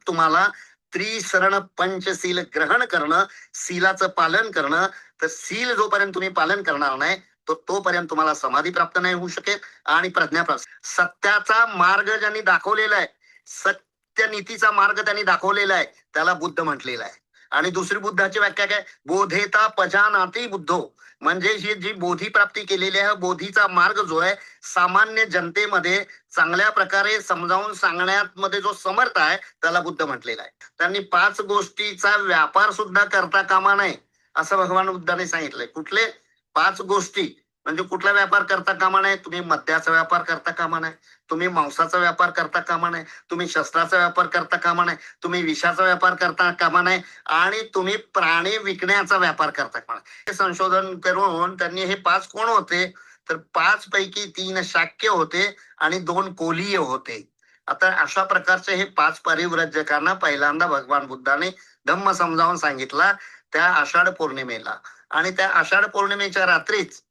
तुम्हाला त्रिसरण पंचशील ग्रहण करणं, शीलाचं पालन करणं. तर शील जोपर्यंत तुम्ही पालन करणार नाही तो तोपर्यंत तुम्हाला समाधी प्राप्त नाही होऊ शकेल आणि प्रज्ञा प्राप्त. सत्याचा मार्ग ज्यांनी दाखवलेला आहे, सत्य नीतीचा मार्ग त्यांनी दाखवलेला आहे, त्याला बुद्ध म्हटलेला आहे. आणि दुसरी बुद्धाची व्याख्या काय? बोधेता पजानाती बुद्धो. म्हणजे ही जी बोधी प्राप्ती केलेली आहे, बोधीचा मार्ग जो आहे सामान्य जनतेमध्ये चांगल्या प्रकारे समजावून सांगण्यात मध्ये जो समर्थ आहे त्याला बुद्ध म्हटलेला आहे. त्यांनी 5 गोष्टीचा व्यापार सुद्धा करता कामा नये असं भगवान बुद्धाने सांगितलंय. कुठले 5 गोष्टी? म्हणजे कुठला व्यापार करता कामा नये? तुम्ही मद्याचा व्यापार करता कामा नये, तुम्ही मांसाचा व्यापार करता कामा नये, तुम्ही शस्त्राचा व्यापार करता कामा नये, तुम्ही विषाचा व्यापार करता कामा नये आणि तुम्ही प्राणी विकण्याचा व्यापार करता कामा नये. हे संशोधन करून त्यांनी हे 5 कोण होते? तर 5 पैकी 3 शाक्य होते आणि 2 कोलीय होते. आता अशा प्रकारचे हे 5 परिव्राजकांना पहिल्यांदा भगवान बुद्धाने धम्म समजावून सांगितला त्या आषाढ पौर्णिमेला. आणि त्या आषाढ पौर्णिमेच्या रात्रीच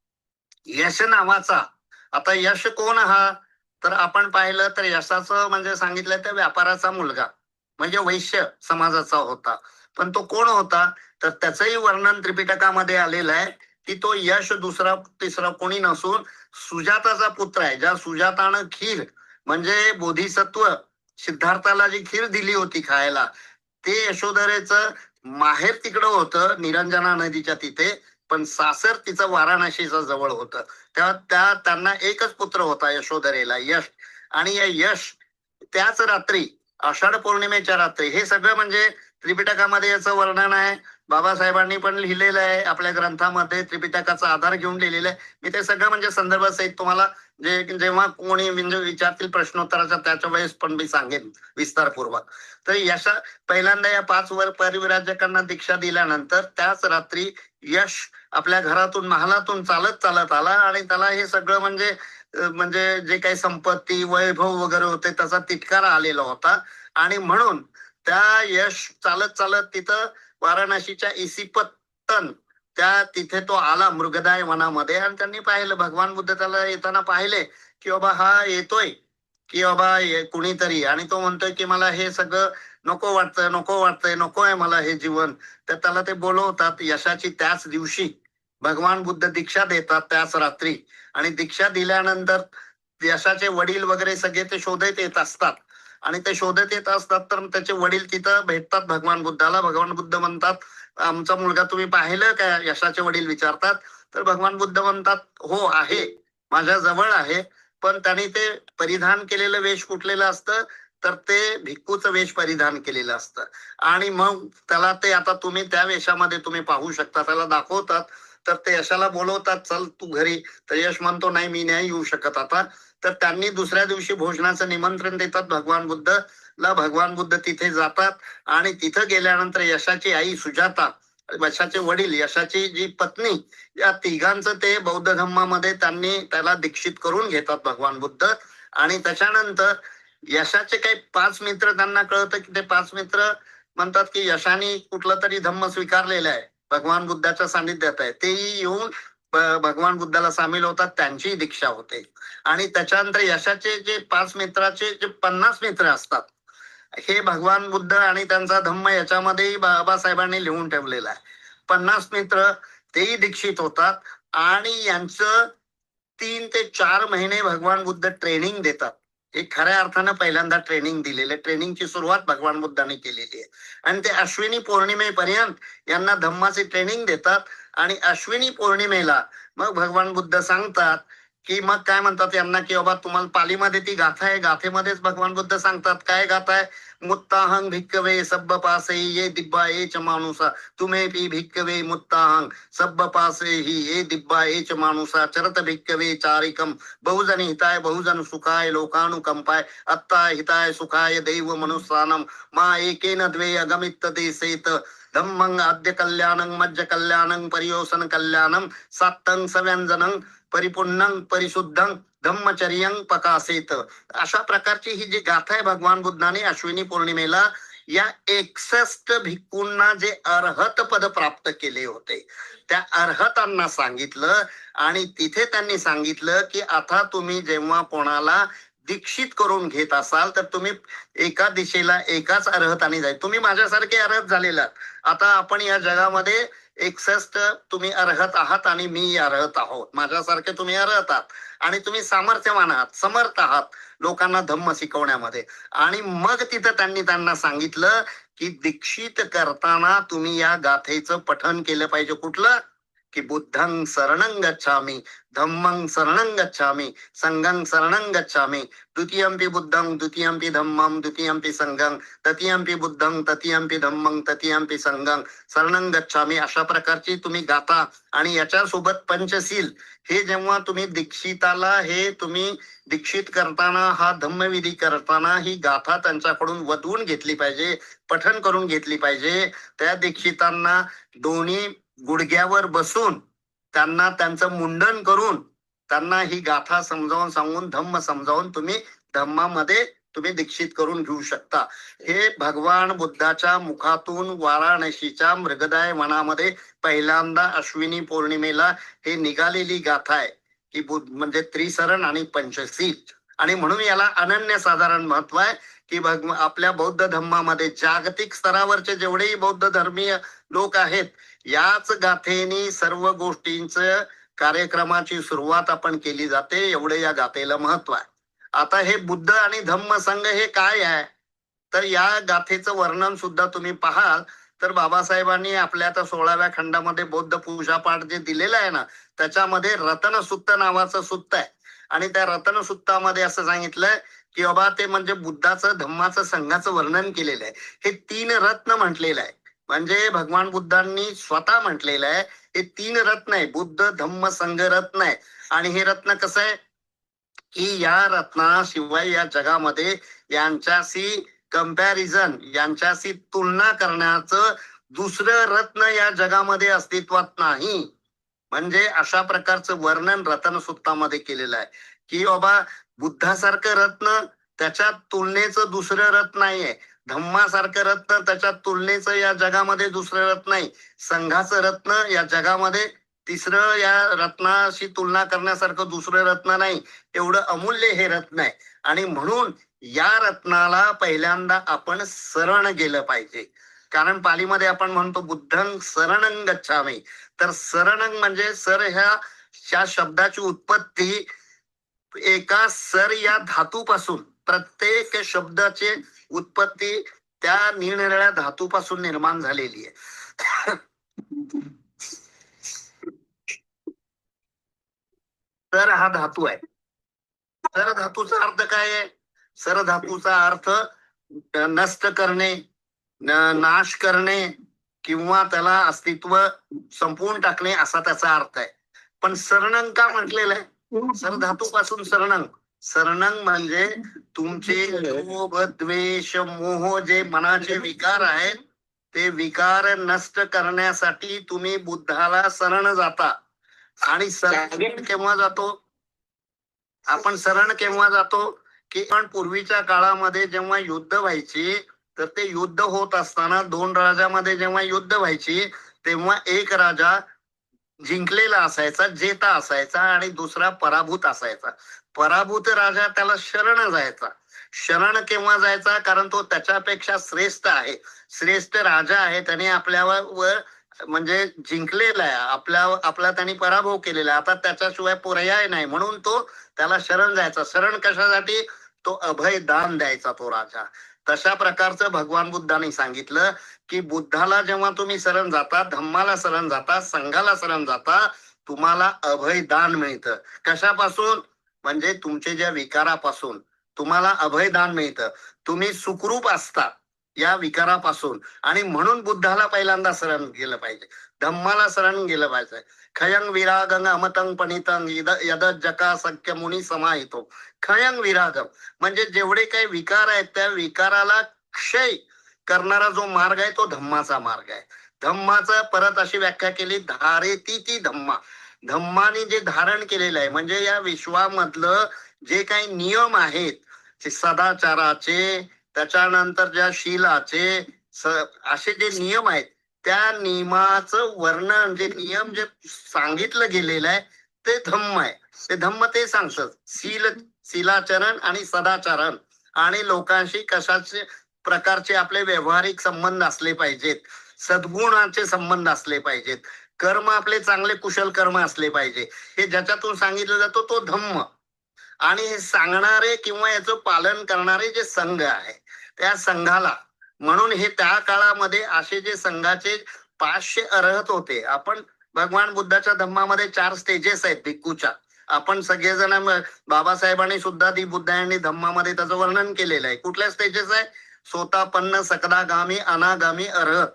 यश नावाचा, आता यश कोण हा? तर आपण पाहिलं तर यशाचं म्हणजे सांगितलं त्या व्यापाराचा मुलगा म्हणजे वैश्य समाजाचा होता. पण तो कोण होता? तर त्याचंही वर्णन त्रिपिटकामध्ये आलेलं आहे की तो यश दुसरा तिसरा कोणी नसून सुजाताचा पुत्र आहे. ज्या सुजातानं खीर म्हणजे बोधिसत्व सिद्धार्थाला जी खीर दिली होती खायला, ते यशोधरेचं माहेर तिकडं होतं निरंजना नदीच्या तिथे, पण सासर तिचं वाराणसीच्या जवळ होतं. तेव्हा त्यांना एकच पुत्र होता यशोधरेला, यश. आणि या यश त्याच रात्री आषाढ पौर्णिमेच्या रात्री, हे सगळं म्हणजे त्रिपिटकामध्ये याचं वर्णन आहे. बाबासाहेबांनी पण लिहिलेलं आहे आपल्या ग्रंथामध्ये, त्रिपिटकाचा आधार घेऊन लिहिलेलं आहे. मी ते सगळं म्हणजे संदर्भ सहित तुम्हाला जे जेव्हा कोणी म्हणजे विचारतील प्रश्नोत्तराच्या त्याच्या वेळेस पण मी सांगेन विस्तारपूर्वक. तर यशा पहिल्यांदा या 5 परिव्राजकांना दीक्षा दिल्यानंतर त्याच रात्री यश आपल्या घरातून महालातून चालत चालत आला आणि त्याला हे सगळं म्हणजे जे काही संपत्ती वैभव वगैरे होते त्याचा तिटकारा आलेला होता. आणि म्हणून त्या यश चालत चालत तिथं वाराणसीच्या इसिपत्तन त्या तिथे तो आला मृगदाय वनामध्ये. आणि त्यांनी पाहिलं, भगवान बुद्ध त्याला येताना पाहिले की बाबा हा येतोय की बाबा कुणीतरी, आणि तो म्हणतोय की मला हे सगळं नको वाटतंय, नको वाटतंय, नको आहे मला हे जीवन. तर त्याला ते बोलवतात. यशाची त्याच दिवशी भगवान बुद्ध दीक्षा देतात त्याच रात्री. आणि दीक्षा दिल्यानंतर यशाचे वडील वगैरे सगळे ते शोधत येत असतात. आणि ते शोधत येत असतात तर त्याचे वडील तिथं भेटतात भगवान बुद्धाला. भगवान बुद्ध म्हणतात, आमचा मुलगा तुम्ही पाहिलं का? यशाचे वडील विचारतात. तर भगवान बुद्ध म्हणतात, हो आहे, माझ्या जवळ आहे. पण त्यांनी ते परिधान केलेलं वेश कुठलेलं असतं? तर ते भिक्खूचं वेश परिधान केलेलं असतं. आणि मग त्याला ते आता तुम्ही त्या वेशामध्ये तुम्ही पाहू शकता, त्याला दाखवतात. तर ते यशाला बोलवतात, चल तू घरी. तर यश म्हणतो, नाही मी नाही येऊ शकत आता. तर त्यांनी दुसऱ्या दिवशी भोजनाचं निमंत्रण देतात भगवान बुद्धला. भगवान बुद्ध तिथे जातात आणि तिथं गेल्यानंतर यशाची आई सुजाता, यशाचे वडील, यशाची जी पत्नी, या तिघांचं ते बौद्ध धम्मामध्ये त्यांनी त्याला दीक्षित करून घेतात भगवान बुद्ध. आणि त्याच्यानंतर यशाचे काही 5 मित्र, त्यांना कळतं की ते 5 मित्र म्हणतात की यशाने कुठलं तरी धम्म स्वीकारलेलं आहे, भगवान बुद्धाच्या सानिध्यात आहे. तेही येऊन भगवान बुद्धाला सामील होतात, त्यांची दीक्षा होते. आणि त्याच्यानंतर यशाचे जे 5 मित्राचे जे 50 मित्र असतात, हे भगवान बुद्ध आणि त्यांचा धम्म याच्यामध्येही बाबासाहेबांनी लिहून ठेवलेला आहे. 50 मित्र तेही दीक्षित होतात आणि यांचं 3 ते 4 महिने भगवान बुद्ध ट्रेनिंग देतात. हे खऱ्या अर्थानं पहिल्यांदा ट्रेनिंग दिलेले, ट्रेनिंगची सुरुवात भगवान बुद्धांनी केलेली आहे. आणि ते अश्विनी पौर्णिमेपर्यंत यांना धम्माची ट्रेनिंग देतात. आणि अश्विनी पौर्णिमेला मग भगवान बुद्ध सांगतात की मग काय म्हणतात यांना की बाबा तुम्हाला पालीमध्ये ती गाथा आहे, गाथेमध्येच भगवान बुद्ध सांगतात, काय गाथा आहे? मुत्ताहंग भिक्कवे सब्ब पासे ये दिब्बा एच माणूसा, तुम्हे पी भिक्कवे मुत्ताहंग सब्ब पासे ही ये दिब्बा एच माणूसा, चरत भिक्कवे चारिकम, बहुजन हिताय बहुजन सुखाय लोकानुकंपाय, अत्ता हिताय सुखाय दैव मनुष्यानम, मा एकेन द्वे अगमित देसेत, धम्मं आद्य कल्याणं मज्ज कल्याणं परियोसन कल्याणं, सात्तं सव्यंजनं परिपुन्नं परिशुद्धं धम्मचर्यं पकासेत. अशा प्रकारची ही जी गाथा आहे भगवान बुद्धाने अश्विनी पौर्णिमेला या 61 भिक्खूंना जे अर्हत पद प्राप्त केले होते त्या अर्हतांना सांगितलं. आणि तिथे त्यांनी सांगितलं की आता तुम्ही जेव्हा कोणाला दीक्षित करून घेत असाल तर तुम्ही एका दिशेला एकाच अर्हताने जाईल. तुम्ही माझ्यासारखे अर्हत झालेला. आता आपण या जगामध्ये 61 तुम्ही अर्हत आहात आणि मी अर्हत आहोत. माझ्यासारखे तुम्ही अर्हत आहात आणि तुम्ही सामर्थ्यवान आहात, समर्थ आहात लोकांना धम्म शिकवण्यामध्ये. आणि मग तिथं त्यांना सांगितलं की दीक्षित करताना तुम्ही या गाथेचं पठण केलं पाहिजे. कुठलं? की बुद्धं शरणं गच्छामि, धम्मं शरणं गच्छामि, संघं शरणं गच्छामि, द्वितीयंपि बुद्धं द्वितीयंपि धम्मं द्वितीयंपि संघं, तृतीयंपि बुद्धं तृतीयंपि धम्मं तृतीयंपि संघं शरणं गच्छामि. अशा प्रकारची तुम्ही गाथा आणि याच्यासोबत पंचशील हे जेव्हा तुम्ही दीक्षिताला हे तुम्ही दीक्षित करताना हा धम्मविधी करताना ही गाथा त्यांच्याकडून वधवून घेतली पाहिजे, पठण करून घेतली पाहिजे. त्या दीक्षितांना दोन्ही गुडघ्यावर बसून त्यांना त्यांचं मुंडन करून त्यांना ही गाथा समजावून सांगून धम्म समजावून तुम्ही धम्मामध्ये तुम्ही दीक्षित करून घेऊ शकता. हे भगवान बुद्धाच्या मुखातून वाराणसीच्या मृगदाय वनामध्ये पहिल्यांदा अश्विनी पौर्णिमेला हे निघालेली गाथा आहे की म्हणजे त्रिसरण आणि पंचशील. आणि म्हणून याला अनन्यसाधारण महत्व आहे की आपल्या बौद्ध धम्मामध्ये जागतिक स्तरावरचे जेवढेही बौद्ध धर्मीय लोक आहेत याच गाथेनी सर्व गोष्टींचं कार्यक्रमाची सुरुवात आपण केली जाते. एवढे या गाथेला महत्व आहे. आता हे बुद्ध आणि धम्म संघ हे काय आहे तर या गाथेचं वर्णन सुद्धा तुम्ही पाहाल तर बाबासाहेबांनी आपल्या आता 16व्या खंडामध्ये बौद्ध पूजापाठ जे दिलेलं आहे ना त्याच्यामध्ये रतनसुत्त नावाचं सुत्त आहे. आणि त्या रतनसुत्तामध्ये असं सांगितलंय की बाबा ते म्हणजे बुद्धाचं धम्माचं संघाचं वर्णन केलेलं आहे. हे 3 रत्न म्हटलेलं आहे. म्हणजे भगवान बुद्धांनी स्वतः म्हटलेलं आहे हे 3 रत्न आहे. बुद्ध धम्म संघ रत्न आहे. आणि हे रत्न कसं आहे की या रत्नाशिवाय या जगामध्ये यांच्याशी कंपॅरिझन यांच्याशी तुलना करण्याचं दुसरं रत्न या जगामध्ये अस्तित्वात नाही. म्हणजे अशा प्रकारचं वर्णन रत्नसुत्तामध्ये केलेलं आहे की बाबा बुद्धासारखं रत्न त्याच्या तुलनेचं दुसरं रत्न नाहीये. धम्मासारखं रत्न त्याच्या तुलनेचं या जगामध्ये दुसरं रत्न नाही. संघाचं रत्न या जगामध्ये तिसरं या रत्नाशी तुलना करण्यासारखं दुसरं रत्न नाही. एवढं अमूल्य हे रत्न आहे. आणि म्हणून या रत्नाला पहिल्यांदा आपण शरण गेलं पाहिजे. कारण पालीमध्ये आपण म्हणतो बुद्धं शरणं गच्छामि. तर शरणं म्हणजे सर ह्या शब्दाची उत्पत्ती एका सर या धातूपासून प्रत्येक शब्दाची उत्पत्ती त्या निरनिराळ्या धातूपासून निर्माण झालेली आहे. सर हा धातू आहे. सर धातूचा अर्थ काय आहे? सर धातूचा अर्थ नष्ट करणे, नाश करणे किंवा त्याला अस्तित्व संपवून टाकणे असा त्याचा अर्थ आहे. पण शरणं का म्हटलेलं आहे? सर धातूपासून शरणं. शरणं म्हणजे तुमचे लोभ द्वेष मोह जे मनाचे विकार आहेत ते विकार नष्ट करण्यासाठी तुम्ही बुद्धाला शरण जाता. आणि शरण केव्हा जातो आपण? शरण केव्हा जातो की पण पूर्वीच्या काळामध्ये जेव्हा युद्ध व्हायची तर ते युद्ध होत असताना 2 राजामध्ये जेव्हा युद्ध व्हायची तेव्हा एक राजा जिंकलेला असायचा, जेता असायचा आणि दुसरा पराभूत असायचा. पराभूत राजा त्याला शरण जायचा. शरण केव्हा जायचा? कारण तो त्याच्यापेक्षा श्रेष्ठ आहे, श्रेष्ठ राजा आहे. त्याने आपल्यावर म्हणजे जिंकलेला आहे, आपला त्यांनी पराभव केलेला. आता त्याच्याशिवाय पर्याय नाही म्हणून तो त्याला शरण जायचा. शरण कशासाठी? तो अभय दान द्यायचा तो राजा. तशा प्रकारचं भगवान बुद्धांनी सांगितलं की बुद्धाला जेव्हा तुम्ही शरण जाता, धम्माला शरण जाता, संघाला शरण जाता, तुम्हाला अभय दान मिळतं. कशापासून? म्हणजे तुमच्या ज्या विकारापासून तुम्हाला अभय दान मिळतं. तुम्ही सुखरूप असता या विकारापासून. आणि म्हणून बुद्धाला पहिल्यांदा शरण गेलं पाहिजे, धम्माला शरण गेलं पाहिजे. खयंग विरागंग अमतं पणितं यद जका सख्य मुनी समाहितो. खयंग विरागम म्हणजे जेवढे काही विकार आहेत त्या विकाराला क्षय करणारा जो मार्ग आहे तो धम्माचा मार्ग आहे. धम्माचा परत अशी व्याख्या केली, धारेती ती धम्मा. धम्माने जे धारण केलेलं आहे म्हणजे या विश्वामधलं जे काही नियम आहेत सदाचाराचे, त्याच्यानंतर ज्या शीलाचे असे जे नियम आहेत त्या नियमाचं वर्णन, जे नियम जे सांगितलं गेलेलं आहे ते धम्म आहे. ते धम्म ते सांगतात. शील शीलाचरण आणि सदाचरण, आणि लोकांशी कशाचे प्रकारचे आपले व्यावहारिक संबंध असले पाहिजेत, सद्गुणाचे संबंध असले पाहिजेत, कर्म आपले चांगले कुशल कर्म असले पाहिजे, हे ज्याच्यातून सांगितलं जातो तो धम्म. आणि हे सांगणारे किंवा याचं पालन करणारे जे संघ आहे त्या संघाला, म्हणून हे त्या काळामध्ये असे जे संघाचे 500 अर्हत होते. आपण भगवान बुद्धाच्या धम्मामध्ये 4 स्टेजेस आहेत भिक्खूच्या. आपण सगळेजण बाबासाहेबांनी सुद्धा ती बुद्धांनी धम्मामध्ये त्याचं वर्णन केलेलं आहे. कुठल्या स्टेजेस आहे? सोतापन्न, सकदागामी, अनागामी, अर्हत.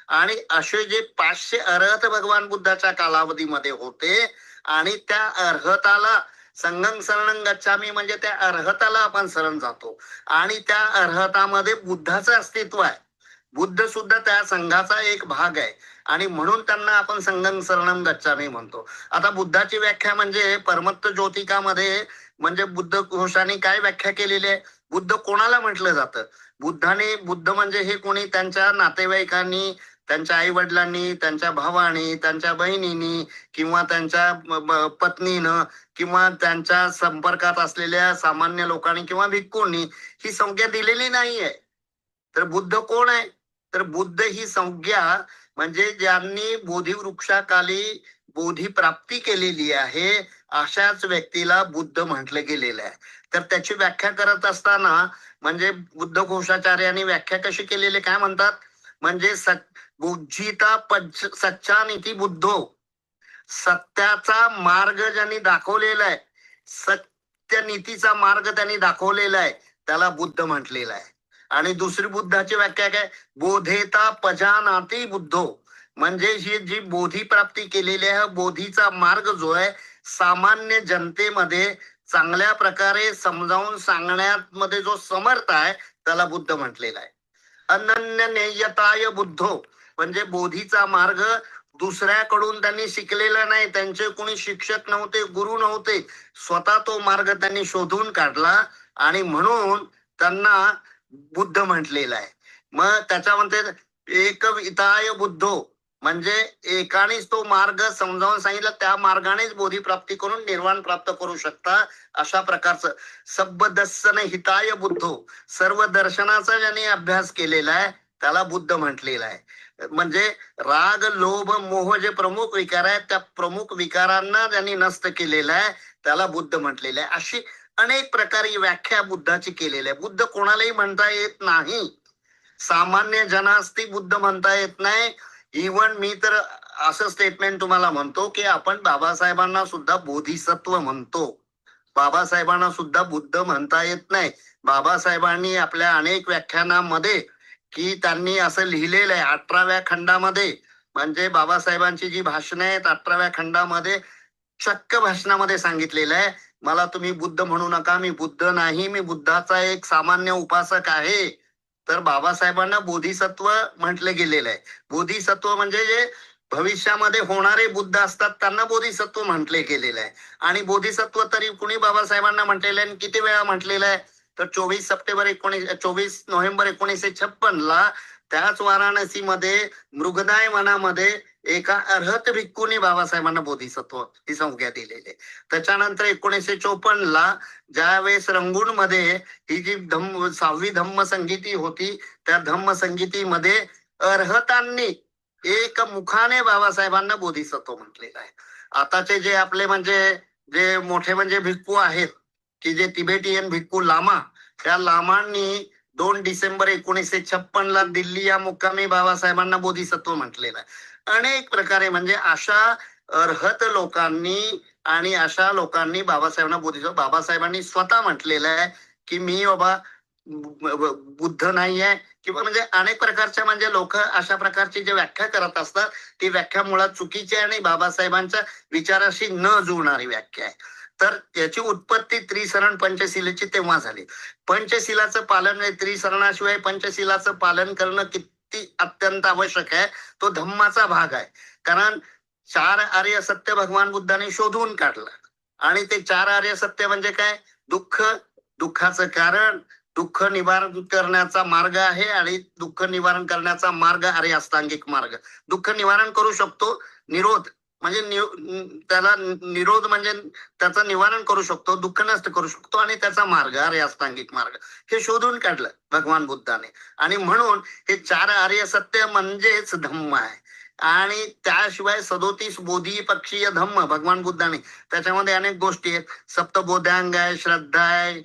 आणि असे जे 500 अर्हत भगवान बुद्धाच्या कालावधीमध्ये होते, आणि त्या अर्हताला संगम शरणं गच्छामी म्हणजे त्या अर्हताला आपण शरण जातो, आणि त्या अर्हतामध्ये बुद्धाचं अस्तित्व आहे. बुद्ध सुद्धा त्या संघाचा एक भाग आहे, आणि म्हणून त्यांना आपण संगम शरणं गच्छामी म्हणतो. आता बुद्धाची व्याख्या म्हणजे परमत्त ज्योतिकामध्ये म्हणजे बुद्ध घोषाने काय व्याख्या केलेली आहे? बुद्ध कोणाला म्हटलं जातं? बुद्ध म्हणजे हे कोणी त्यांच्या नातेवाईकांनी, त्यांच्या आई वडिलांनी, त्यांच्या भावानी, त्यांच्या बहिणींनी, किंवा त्यांच्या पत्नीनं, किंवा त्यांच्या संपर्कात असलेल्या सामान्य लोकांनी किंवा भिक्खूंनी ही संज्ञा दिलेली नाहीये. तर बुद्ध कोण आहे? तर बुद्ध ही संज्ञा म्हणजे ज्यांनी बोधी वृक्षाखाली बोधी प्राप्ती केलेली आहे अशाच व्यक्तीला बुद्ध म्हटलं गेलेलं आहे. तर त्याची व्याख्या करत असताना म्हणजे बुद्ध घोषाचार्यांनी व्याख्या कशी केलेली, काय म्हणतात? म्हणजे बुद्धिता सच्चा नीती बुद्धो, सत्याचा मार्ग ज्यांनी दाखवलेला आहे, सत्य नीतीचा मार्ग त्यांनी दाखवलेला आहे, त्याला बुद्ध म्हटलेला आहे. आणि दुसरी बुद्धाची व्याख्या काय? बोधेता पजानाती बुद्धो, म्हणजे ही जी बोधी प्राप्ती केलेली आहे, बोधीचा मार्ग जो आहे सामान्य जनतेमध्ये चांगल्या प्रकारे समजावून सांगण्यात मध्ये जो समर्थ आहे त्याला बुद्ध म्हटलेला आहे. अनन्य नेयताय बुद्धो, म्हणजे बोधीचा मार्ग दुसऱ्याकडून त्यांनी शिकलेला नाही, त्यांचे कोणी शिक्षक नव्हते, गुरु नव्हते, स्वतः तो मार्ग त्यांनी शोधून काढला, आणि म्हणून त्यांना बुद्ध म्हटलेला आहे. मग त्याच्यामध्ये एकविताय बुद्धो, म्हणजे एकानेच तो मार्ग समजावून सांगितलं, त्या मार्गानेच बोधी प्राप्ती करून निर्वाण प्राप्त करू शकता, अशा प्रकारचं. सब्बदस्सन हिताय बुद्धो, सर्व दर्शनाचा ज्यांनी अभ्यास केलेला आहे त्याला बुद्ध म्हटलेला आहे. म्हणजे राग, लोभ, मोह जे प्रमुख विकार आहेत त्या प्रमुख विकारांना ज्यांनी नष्ट केलेला आहे त्याला बुद्ध म्हटलेलं आहे. अशी अनेक प्रकारे व्याख्या बुद्धाची केलेली आहे. बुद्ध कोणालाही म्हणता येत नाही, सामान्य जनास्ती बुद्ध म्हणता येत नाही. इव्हन मी तर असं स्टेटमेंट तुम्हाला म्हणतो की आपण बाबासाहेबांना सुद्धा बोधिसत्व म्हणतो, बाबासाहेबांना सुद्धा बुद्ध म्हणता येत नाही. बाबासाहेबांनी आपल्या अनेक व्याख्यानामध्ये की त्यांनी असं लिहिलेलं आहे 18व्या खंडामध्ये, म्हणजे बाबासाहेबांची जी भाषणं आहेत 18व्या खंडामध्ये चक्क भाषणामध्ये सांगितलेलं आहे, मला तुम्ही बुद्ध म्हणू नका, मी बुद्ध नाही, मी बुद्धाचा एक सामान्य उपासक आहे. तर बाबासाहेबांना बोधिसत्व म्हटलं गेलेलं आहे. बोधिसत्व म्हणजे जे भविष्यामध्ये होणारे बुद्ध असतात त्यांना बोधिसत्व म्हटले गेलेलं आहे. आणि बोधिसत्व तरी कुणी बाबासाहेबांना म्हटलेलं आहे, किती वेळा म्हटलेलं आहे? तर 24 नोव्हेंबर 1956 त्याच वाराणसीमध्ये मृगदाय वनामध्ये एका अर्हत भिक्खूने बाबासाहेबांना बोधिसत्व ही संज्ञा दिलेली. त्याच्यानंतर 1954 ज्यावेळेस रंगून मध्ये ही जी 6वी धम्म संगीती होती, त्या धम्म संगीतीमध्ये अर्हतांनी एक मुखाने बाबासाहेबांना बोधिसत्व म्हटलेलं आहे. आताचे जे आपले म्हणजे जे मोठे म्हणजे भिक्खू आहेत की जे तिबेटियन भिक्खू लामा, त्या लामांनी 2 डिसेंबर 1956 दिल्ली या मुक्कामी बाबासाहेबांना बोधिसत्व म्हटलेलं आहे. अनेक प्रकारे म्हणजे अशा अर्हत लोकांनी आणि अशा लोकांनी बाबासाहेबांना बोधिसत्व, बाबासाहेबांनी स्वतः म्हटलेलं आहे की मी बाबा बुद्ध नाही आहे, किंवा म्हणजे अनेक प्रकारच्या म्हणजे लोक अशा प्रकारची जे व्याख्या करत असतात ती व्याख्या मुळात चुकीची आहे आणि बाबासाहेबांच्या विचाराशी न जुळणारी व्याख्या आहे. तर त्याची उत्पत्ती त्रिसरण पंचशिलेची तेव्हा झाली. पंचशिलाचं पालन, त्रिसरणाशिवाय पंचशिलाचं पालन करणं किती अत्यंत आवश्यक आहे, तो धम्माचा भाग आहे. कारण 4 आर्य सत्य भगवान बुद्धाने शोधून काढलं, आणि ते 4 आर्य सत्य म्हणजे काय? दुःख, दुःखाचं कारण, दुःख निवारण करण्याचा मार्ग आहे, आणि दुःख निवारण करण्याचा मार्ग अरे अष्टांगिक मार्ग. दुःख निवारण करू शकतो, निरोध म्हणजे त्याला निरोध म्हणजे त्याचं निवारण करू शकतो, दुःख नष्ट करू शकतो आणि त्याचा मार्ग आर्य अष्टांगिक मार्ग हे शोधून काढलं भगवान बुद्धाने. आणि म्हणून हे 4 आर्य सत्य म्हणजेच धम्म आहे. आणि त्याशिवाय 37 बोधी पक्षीय धम्म भगवान बुद्धाने, त्याच्यामध्ये अनेक गोष्टी आहेत. सप्तबोधांग आहे, श्रद्धा आहे,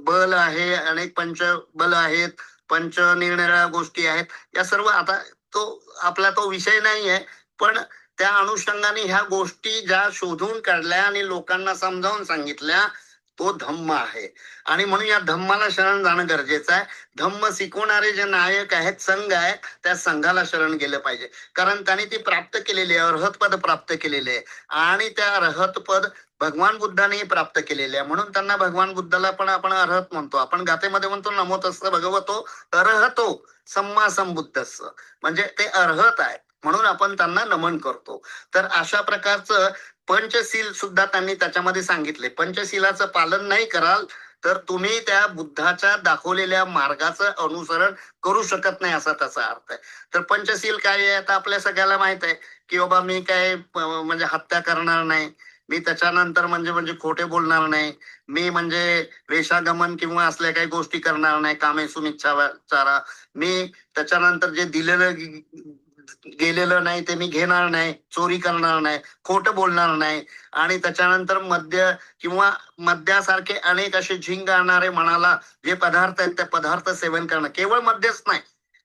बल आहे, अनेक पंच बल आहेत, पंच निरनिराळ्या गोष्टी आहेत. या सर्व आता तो आपला तो विषय नाही आहे, पण त्या अनुषंगाने ह्या गोष्टी ज्या शोधून काढल्या आणि लोकांना समजावून सांगितल्या, तो धम्म आहे. आणि म्हणून या धम्माला शरण जाणं गरजेचं आहे. धम्म शिकवणारे जे नायक आहेत, संघ आहे, त्या संघाला शरण गेलं पाहिजे. कारण त्यांनी ती प्राप्त केलेली आहे, अर्हत पद प्राप्त केलेले आहे. आणि त्या अर्हत पद भगवान बुद्धानेही प्राप्त केलेले आहे. म्हणून त्यांना भगवान बुद्धाला पण आपण अर्हत म्हणतो. आपण गाथेमध्ये म्हणतो नमो तस्स भगवतो अर्हतो सम्मा संबुद्धस्स, म्हणजे ते अर्हत आहे म्हणून आपण त्यांना नमन करतो. तर अशा प्रकारचं पंचशील सुद्धा त्यांनी त्याच्यामध्ये सांगितले. पंचशिलाचं पालन नाही कराल तर तुम्ही त्या बुद्धाच्या दाखवलेल्या मार्गाचं अनुसरण करू शकत नाही, असा त्याचा अर्थ आहे. तर पंचशील काय आहे आता आपल्या सगळ्याला माहित आहे की बाबा मी काय म्हणजे हत्या करणार नाही, मी त्याच्यानंतर म्हणजे म्हणजे खोटे बोलणार नाही, मी म्हणजे वेशागमन किंवा असल्या काही गोष्टी करणार नाही, कामे सुमिच्छाचारा, मी त्याच्यानंतर जे दिलेलं गेलेलं नाही ते मी घेणार नाही, चोरी करणार नाही, खोटं बोलणार नाही. आणि त्याच्यानंतर मद्य किंवा मद्यासारखे अनेक असे झिंग आणणारे मनाला जे पदार्थ आहेत, त्या पदार्थ सेवन करणं. केवळ मद्यच नाही,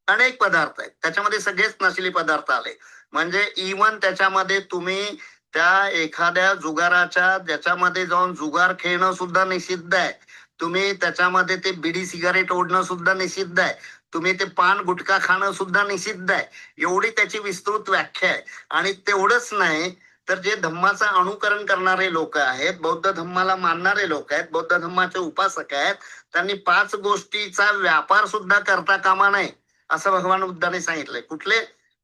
अनेक पदार्थ आहेत त्याच्यामध्ये, सगळेच नशीली पदार्थ आले. म्हणजे इवन त्याच्यामध्ये तुम्ही त्या एखाद्या जुगाराच्या ज्याच्यामध्ये जाऊन जुगार खेळणं सुद्धा निषिद्ध आहे. तुम्ही त्याच्यामध्ये ते बिडी सिगारेट ओढणं सुद्धा निषिद्ध आहे. तुम्ही ते पान गुटखा खाणं सुद्धा निषिद्ध आहे. एवढी त्याची विस्तृत व्याख्या आहे. आणि तेवढंच नाही तर जे धम्माचं अनुकरण करणारे लोक आहेत, बौद्ध धम्माला मानणारे लोक आहेत, बौद्ध धम्माचे उपासक आहेत, त्यांनी 5 गोष्टीचा व्यापार सुद्धा करता कामा नये असं भगवान बुद्धाने सांगितलंय. कुठले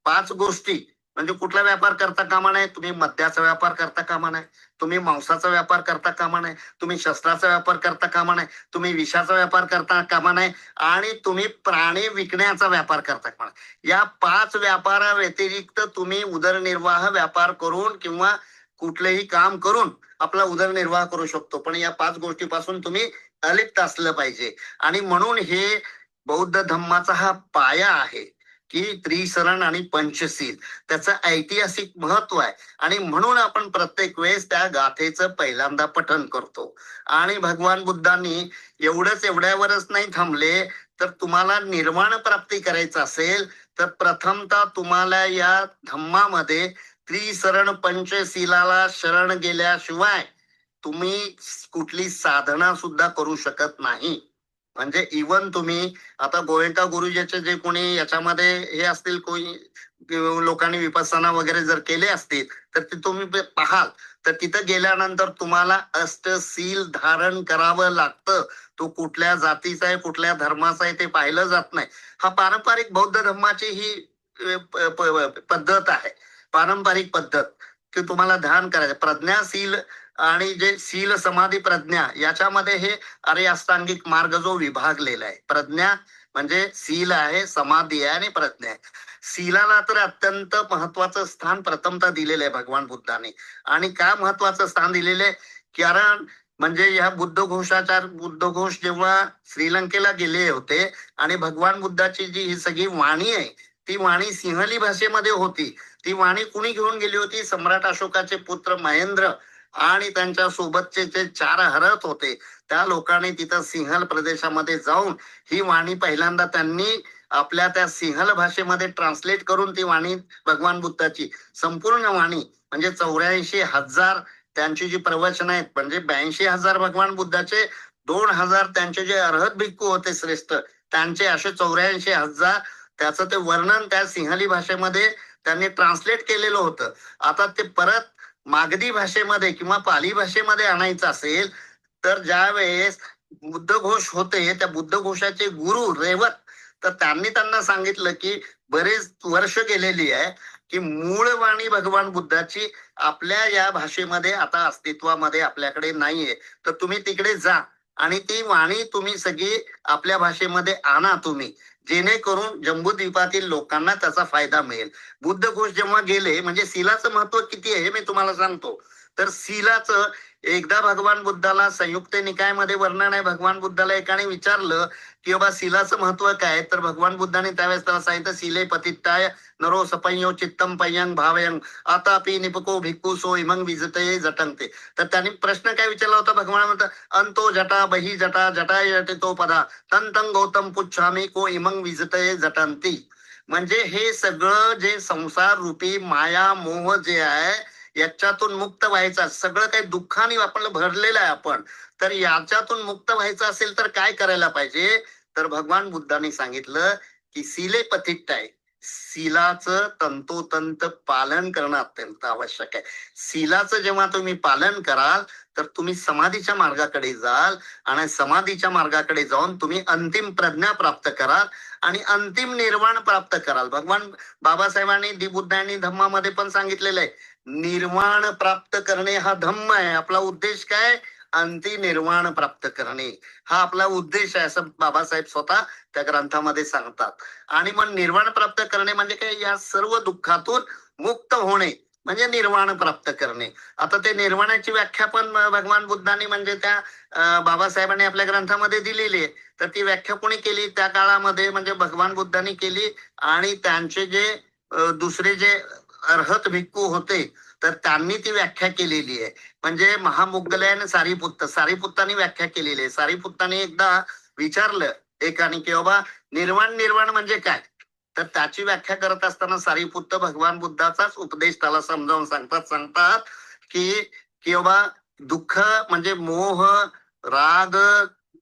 5 गोष्टी म्हणजे कुठला व्यापार करता कामा नये? तुम्ही मद्याचा व्यापार करता कामा नये, तुम्ही मांसाचा व्यापार करता कामा नये, तुम्ही शस्त्राचा व्यापार करता कामा नये, तुम्ही विषाचा व्यापार करता कामा नये, आणि तुम्ही प्राणी विकण्याचा व्यापार करता कामा नये. या 5 व्यापारा व्यतिरिक्त तुम्ही उदरनिर्वाह व्यापार करून किंवा कुठलेही काम करून आपला उदरनिर्वाह करू शकतो. पण या 5 गोष्टीपासून तुम्ही अलिप्त असलं पाहिजे. आणि म्हणून हे बौद्ध धम्माचा हा पाया आहे की त्रिसरण आणि पंचशील, त्याचं ऐतिहासिक महत्व आहे. आणि म्हणून आपण प्रत्येक वेळेस त्या गाथेचं पहिल्यांदा पठण करतो. आणि भगवान बुद्धांनी एवढ्यावरच नाही थांबले, तर तुम्हाला निर्वाण प्राप्ती करायचं असेल तर प्रथमतः तुम्हाला या धम्मामध्ये त्रिसरण पंचशीलाला शरण गेल्याशिवाय तुम्ही कुठली साधना सुद्धा करू शकत नाही. म्हणजे इवन तुम्ही आता गोयंका गुरुजीचे जे कोणी याच्यामध्ये हे असतील, कोणी लोकांनी विपස්සना वगैरे जर केले असतील तर ते तुम्ही पाहाल तर तिथं गेल्यानंतर तुम्हाला अष्टशील धारण करावं लागतं. तो कुठल्या जातीचा आहे, कुठल्या धर्माचा आहे ते पाहिलं जात नाही. हा पारंपरिक बौद्ध धर्माची ही पद्धत आहे, पारंपरिक पद्धत की तुम्हाला ध्यान करायचं. प्रज्ञाशील आणि जे शील समाधी प्रज्ञा याच्यामध्ये हे अरे अष्टांगिक मार्ग जो विभागलेला आहे. प्रज्ञा म्हणजे शील आहे, समाधी आहे आणि प्रज्ञा आहे. शीलाला तर अत्यंत महत्वाचं स्थान प्रथमतः दिलेलं आहे भगवान बुद्धाने. आणि का महत्वाचं स्थान दिलेलं आहे? कारण म्हणजे ह्या बुद्धघोष जेव्हा श्रीलंकेला गेले होते आणि भगवान बुद्धाची जी ही सगळी वाणी आहे ती वाणी सिंहली भाषेमध्ये होती. ती वाणी कुणी घेऊन गेली होती? सम्राट अशोकाचे पुत्र महेंद्र आणि त्यांच्या सोबतचे जे 4 हरत होते त्या लोकांनी तिथं सिंहल प्रदेशामध्ये जाऊन ही वाणी पहिल्यांदा त्यांनी आपल्या त्या सिंहल भाषेमध्ये ट्रान्सलेट करून ती वाणी भगवान बुद्धाची संपूर्ण वाणी म्हणजे 84,000 त्यांची जी प्रवचन आहेत, म्हणजे 82,000 भगवान बुद्धाचे, 2,000 त्यांचे जे अर्हत भिक्खू होते श्रेष्ठ त्यांचे, असे 84,000 त्याचं ते वर्णन त्या सिंहली भाषेमध्ये त्यांनी ट्रान्सलेट केलेलं होतं. आता ते परत मागधी भाषेमध्ये किंवा पाली भाषेमध्ये आणायचं असेल तर ज्या वेळेस बुद्धघोष होते त्या बुद्धघोषाचे गुरु रेवत, तर त्यांनी त्यांना सांगितलं की बरेच वर्ष गेलेली आहे की मूळ वाणी भगवान बुद्धाची आपल्या या भाषेमध्ये आता अस्तित्वामध्ये आपल्याकडे नाहीये, तर तुम्ही तिकडे जा आणि ती वाणी तुम्ही सगळी आपल्या भाषेमध्ये आणा. तुम्ही जेणेकरून जम्बूद्वीपातील लोकांना त्याचा फायदा मिळेल. बुद्ध घोष जेव्हा गेले, म्हणजे सीलाचं महत्व किती आहे हे मी तुम्हाला सांगतो. तर सीलाचं एकदा भगवान बुद्धाला संयुक्त निकायमध्ये वर्णन आहे. भगवान बुद्धाला एकाने विचारलं की बाबा सीलाचं महत्व काय, तर भगवान बुद्धाने त्यावेळेस त्याला सांगितलं, सीले पतित्ताय नरो सपय्यो चित्तम पय्यंग भावयंग आतापि निपको भिक्खू सो इमंग विजतये जटंगते. तर त्यांनी प्रश्न काय विचारला होता, भगवान म्हणतात अंतो जटा बही जटा जटाय तो पदा तंतं गौतम पुच्छामी को इमंग विजतये जटंती. म्हणजे हे सगळं जे संसार रूपी माया मोह जे आहे याच्यातून मुक्त व्हायचं, सगळं काही दुःखाने आपण भरलेलं आहे आपण, तर याच्यातून मुक्त व्हायचं असेल तर काय करायला पाहिजे, तर भगवान बुद्धांनी सांगितलं की सीले पथिट्ट आहे. सीलाचं तंतोतंत पालन करणं अत्यंत आवश्यक आहे. सीलाचं जेव्हा तुम्ही पालन कराल तर तुम्ही समाधीच्या मार्गाकडे जाल आणि समाधीच्या मार्गाकडे जाऊन तुम्ही अंतिम प्रज्ञा प्राप्त कराल आणि अंतिम निर्वाण प्राप्त कराल. भगवान बाबासाहेबांनी बुद्धांनी धम्मामध्ये पण सांगितलेलं आहे, निर्वाण प्राप्त करणे हा धम्म आहे. आपला उद्देश काय, अंती निर्वाण प्राप्त करणे हा आपला उद्देश आहे, असं बाबासाहेब स्वतः त्या ग्रंथामध्ये सांगतात. आणि मग निर्वाण प्राप्त करणे म्हणजे काय, या सर्व दुःखातून मुक्त होणे म्हणजे निर्वाण प्राप्त करणे. आता ते निर्वाणाची व्याख्या पण भगवान बुद्धांनी म्हणजे त्या बाबासाहेबांनी आपल्या ग्रंथामध्ये दिलेली आहे. तर ती व्याख्या कोणी केली त्या काळामध्ये, म्हणजे भगवान बुद्धांनी केली. आणि त्यांचे जे दुसरे जे अर्हत भिक्खू होते तर त्यांनी ती व्याख्या केलेली आहे. म्हणजे महामुद्गलयन सारीपुत्तांनी व्याख्या केलेली आहे. सारीपुत्तांनी एकदा विचारलं एकाने की बाबा निर्वाण निर्वाण म्हणजे काय, तर त्याची व्याख्या करत असताना सारीपुत्त भगवान बुद्धाचाच उपदेश त्याला समजावून सांगतात की की बाबा दुःख म्हणजे मोह, राग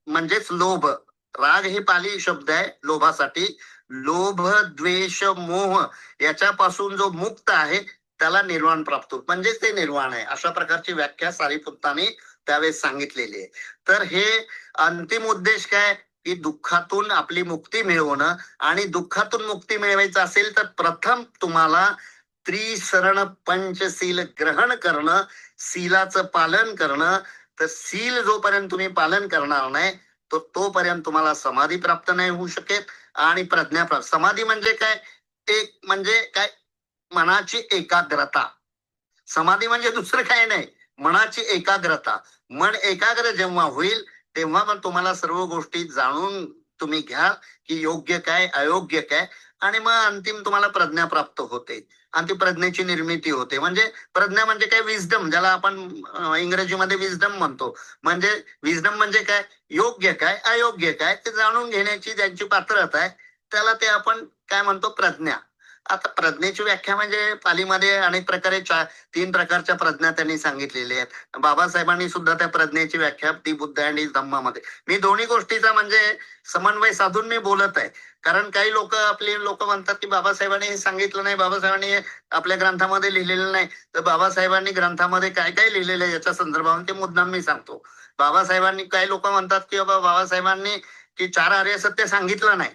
म्हणजेच लोभ. राग हे पाली शब्द आहे लोभासाठी. लोभ द्वेष मोह याच्यापासून जो मुक्त आहे त्याला निर्वाण प्राप्त होत, म्हणजेच ते निर्वाण आहे. अशा प्रकारची व्याख्या सारीपुत्तांनी त्यावेळेस सांगितलेली आहे. तर हे अंतिम उद्देश काय की दुःखातून आपली मुक्ती मिळवणं. आणि दुःखातून मुक्ती मिळवायचं असेल तर प्रथम तुम्हाला त्रिसरण पंचशील ग्रहण करणं, सीलाचं पालन करणं. तर सील जोपर्यंत तुम्ही पालन करणार नाही तो तोपर्यंत तुम्हाला समाधी प्राप्त नाही होऊ शकेल आणि प्रज्ञा प्राप्त. समाधी म्हणजे काय, एक म्हणजे काय, मनाची एकाग्रता. समाधी म्हणजे दुसरं काही नाही, मनाची एकाग्रता. मन एकाग्र जेव्हा होईल तेव्हा पण तुम्हाला सर्व गोष्टी जाणून तुम्ही घ्या की योग्य काय अयोग्य काय. आणि मग अंतिम तुम्हाला प्रज्ञा प्राप्त होते आणि ती प्रज्ञेची निर्मिती होते. म्हणजे प्रज्ञा म्हणजे काय, विजडम, ज्याला आपण इंग्रजीमध्ये विजडम म्हणतो. म्हणजे विजडम म्हणजे काय, योग्य काय अयोग्य काय ते जाणून घेण्याची ज्यांची पात्रता आहे त्याला ते आपण काय म्हणतो, प्रज्ञा. आता प्रज्ञेची व्याख्या म्हणजे पालीमध्ये अनेक प्रकारे 3 प्रकारच्या प्रज्ञा त्यांनी सांगितलेल्या आहेत. बाबासाहेबांनी सुद्धा त्या प्रज्ञेची व्याख्या ती बुद्ध आणि धम्मामध्ये. मी दोन्ही गोष्टीचा म्हणजे समन्वय साधून मी बोलत आहे. कारण काही आपले लोक म्हणतात की बाबासाहेबांनी हे सांगितलं नाही, बाबासाहेबांनी हे आपल्या ग्रंथामध्ये लिहिलेलं नाही. तर बाबासाहेबांनी ग्रंथामध्ये काय काय लिहिलेलं आहे याच्या संदर्भात ते मुद्दाम मी सांगतो. बाबासाहेबांनी, काही लोक म्हणतात की बाबा बाबासाहेबांनी की 4 आर्य सत्य सांगितलं नाही.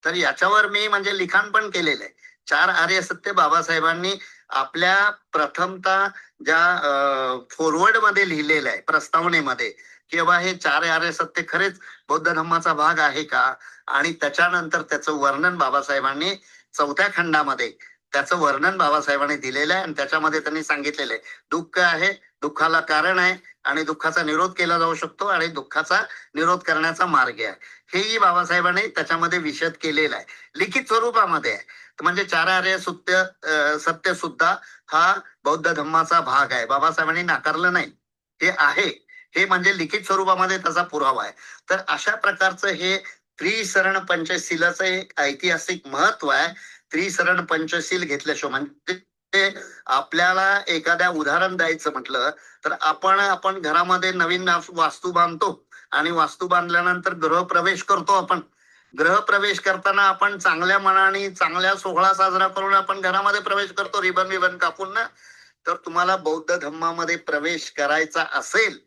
तर याच्यावर मी म्हणजे लिखाण पण केलेलं आहे. 4 आर्य सत्य बाबासाहेबांनी आपल्या प्रथमतः ज्या फॉरवर्ड मध्ये लिहिलेलं आहे, प्रस्तावनेमध्ये, की बाबा हे 4 आर्य सत्य खरेच बौद्ध धर्माचा भाग आहे का. आणि त्याच्यानंतर त्याचं वर्णन बाबासाहेबांनी 4थ्या खंडामध्ये त्याचं वर्णन बाबासाहेबांनी दिलेलं आहे. आणि त्याच्यामध्ये त्यांनी सांगितलेलं आहे दुःख आहे, दुःखाला कारण आहे आणि दुःखाचा निरोध केला जाऊ शकतो आणि दुःखाचा निरोध करण्याचा मार्ग आहे. हेही बाबासाहेबांनी त्याच्यामध्ये विशद केलेलं आहे, लिखित स्वरूपामध्ये आहे. म्हणजे 4 आर्य सत्य सुद्धा हा बौद्ध धर्माचा भाग आहे. बाबासाहेबांनी नाकारलं नाही, हे आहे. हे म्हणजे लिखित स्वरूपामध्ये त्याचा पुरावा आहे. तर अशा प्रकारचं हे त्रिसरण पंचशीलाचं एक ऐतिहासिक महत्व आहे. त्रिसरण पंचशील घेतल्याशिवाय, म्हणजे आपल्याला एखाद्या उदाहरण द्यायचं म्हटलं तर आपण घरामध्ये नवीन वास्तू बांधतो आणि वास्तू बांधल्यानंतर गृहप्रवेश करतो. आपण गृहप्रवेश करताना आपण चांगल्या मनाने चांगल्या सोहळा साजरा करून आपण घरामध्ये प्रवेश करतो, रिबन कापून ना. तर तुम्हाला बौद्ध धर्मामध्ये प्रवेश करायचा असेल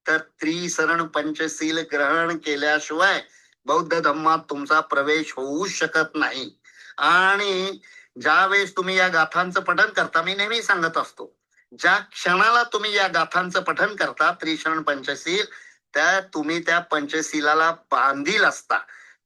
तर त्रिसरण पंचशील ग्रहण केल्याशिवाय बौद्ध धर्मात तुमचा प्रवेश होऊ शकत नाही. आणि ज्या वेळेस तुम्ही या गाथांचं पठण करता, मी नेहमी सांगत असतो, ज्या क्षणाला तुम्ही या गाथांचं पठण करता त्रिशरण पंचशील, त्या तुम्ही त्या पंचशीलाला बांधील असता.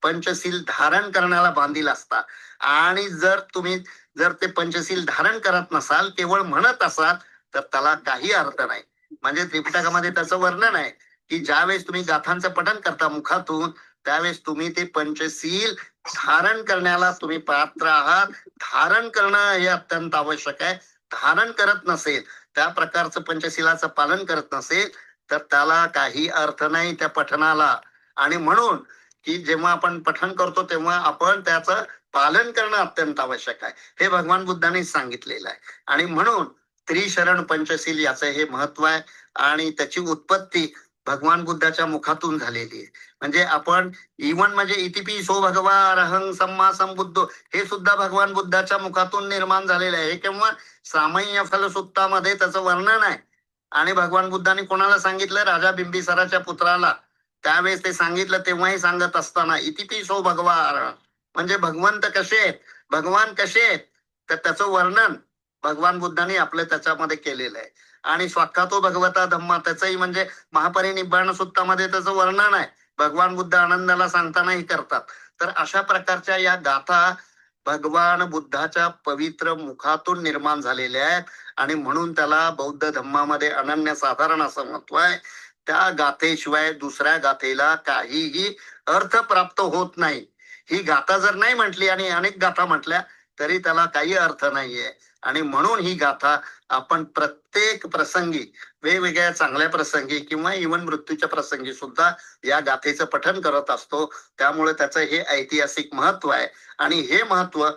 पंचशील धारण करण्याला बांधील असता. आणि जर ते पंचशील धारण करत नसाल, केवळ म्हणत असाल, तर त्याला काही अर्थ नाही. म्हणजे त्रिपिटकामध्ये त्याचं वर्णन आहे की ज्यावेळेस तुम्ही गाथांचं पठण करता मुखातून, त्यावेळेस तुम्ही ते पंचशील धारण करण्याला तुम्ही पात्र आहात. धारण करणं हे अत्यंत आवश्यक आहे. धारण करत नसेल, त्या प्रकारचं पंचशिलाचं पालन करत नसेल, तर त्याला काही अर्थ नाही त्या पठणाला. आणि म्हणून की जेव्हा आपण पठण करतो तेव्हा आपण त्याचं पालन करणं अत्यंत आवश्यक आहे, हे भगवान बुद्धांनी सांगितलेलं आहे. आणि म्हणून त्रिशरण पंचशील याचं हे महत्व आहे. आणि त्याची उत्पत्ती भगवान बुद्धाच्या मुखातून झालेली आहे. म्हणजे आपण इवन म्हणजे इतिपिसो भगवा अरहं सम्मा संबुद्धो, हे सुद्धा भगवान बुद्धाच्या मुखातून निर्माण झालेलं आहे. हे केव्हा सामान्य फलसुत्तामध्ये त्याचं वर्णन आहे. आणि भगवान बुद्धांनी कोणाला सांगितलं? राजा बिंबिसाराच्या पुत्राला. त्यावेळेस ते सांगितलं तेव्हाही सांगत असताना इतिपिसो भगवा अरहं, म्हणजे भगवंत कसे आहेत, भगवान कसे आहेत, तर त्याचं वर्णन भगवान बुद्धांनी आपलं त्याच्यामध्ये केलेलं आहे. आणि स्वाख्यातो भगवता धम्मा, त्याचंही म्हणजे महापरिनिब्बाण सुत्तामध्ये त्याचं वर्णन आहे. भगवान बुद्ध आनंदाला सांगतानाही करतात. तर अशा प्रकारच्या या गाथा भगवान बुद्धाच्या पवित्र मुखातून निर्माण झालेल्या आहेत. आणि म्हणून त्याला बौद्ध धम्मामध्ये अनन्यसाधारण असं महत्व आहे. त्या गाथेशिवाय दुसऱ्या गाथेला काहीही अर्थ प्राप्त होत नाही. ही गाथा जर नाही म्हटली आणि अनेक गाथा म्हटल्या तरी त्याला काही अर्थ नाहीये. आणि म्हणून ही गाथा आपण प्रत्येक प्रसंगी, वेगवेगळ्या चांगल्या प्रसंगी किंवा इवन मृत्यूच्या प्रसंगी सुद्धा या गाथेचं पठण करत असतो. त्यामुळे त्याचं हे ऐतिहासिक महत्व आहे. आणि हे महत्व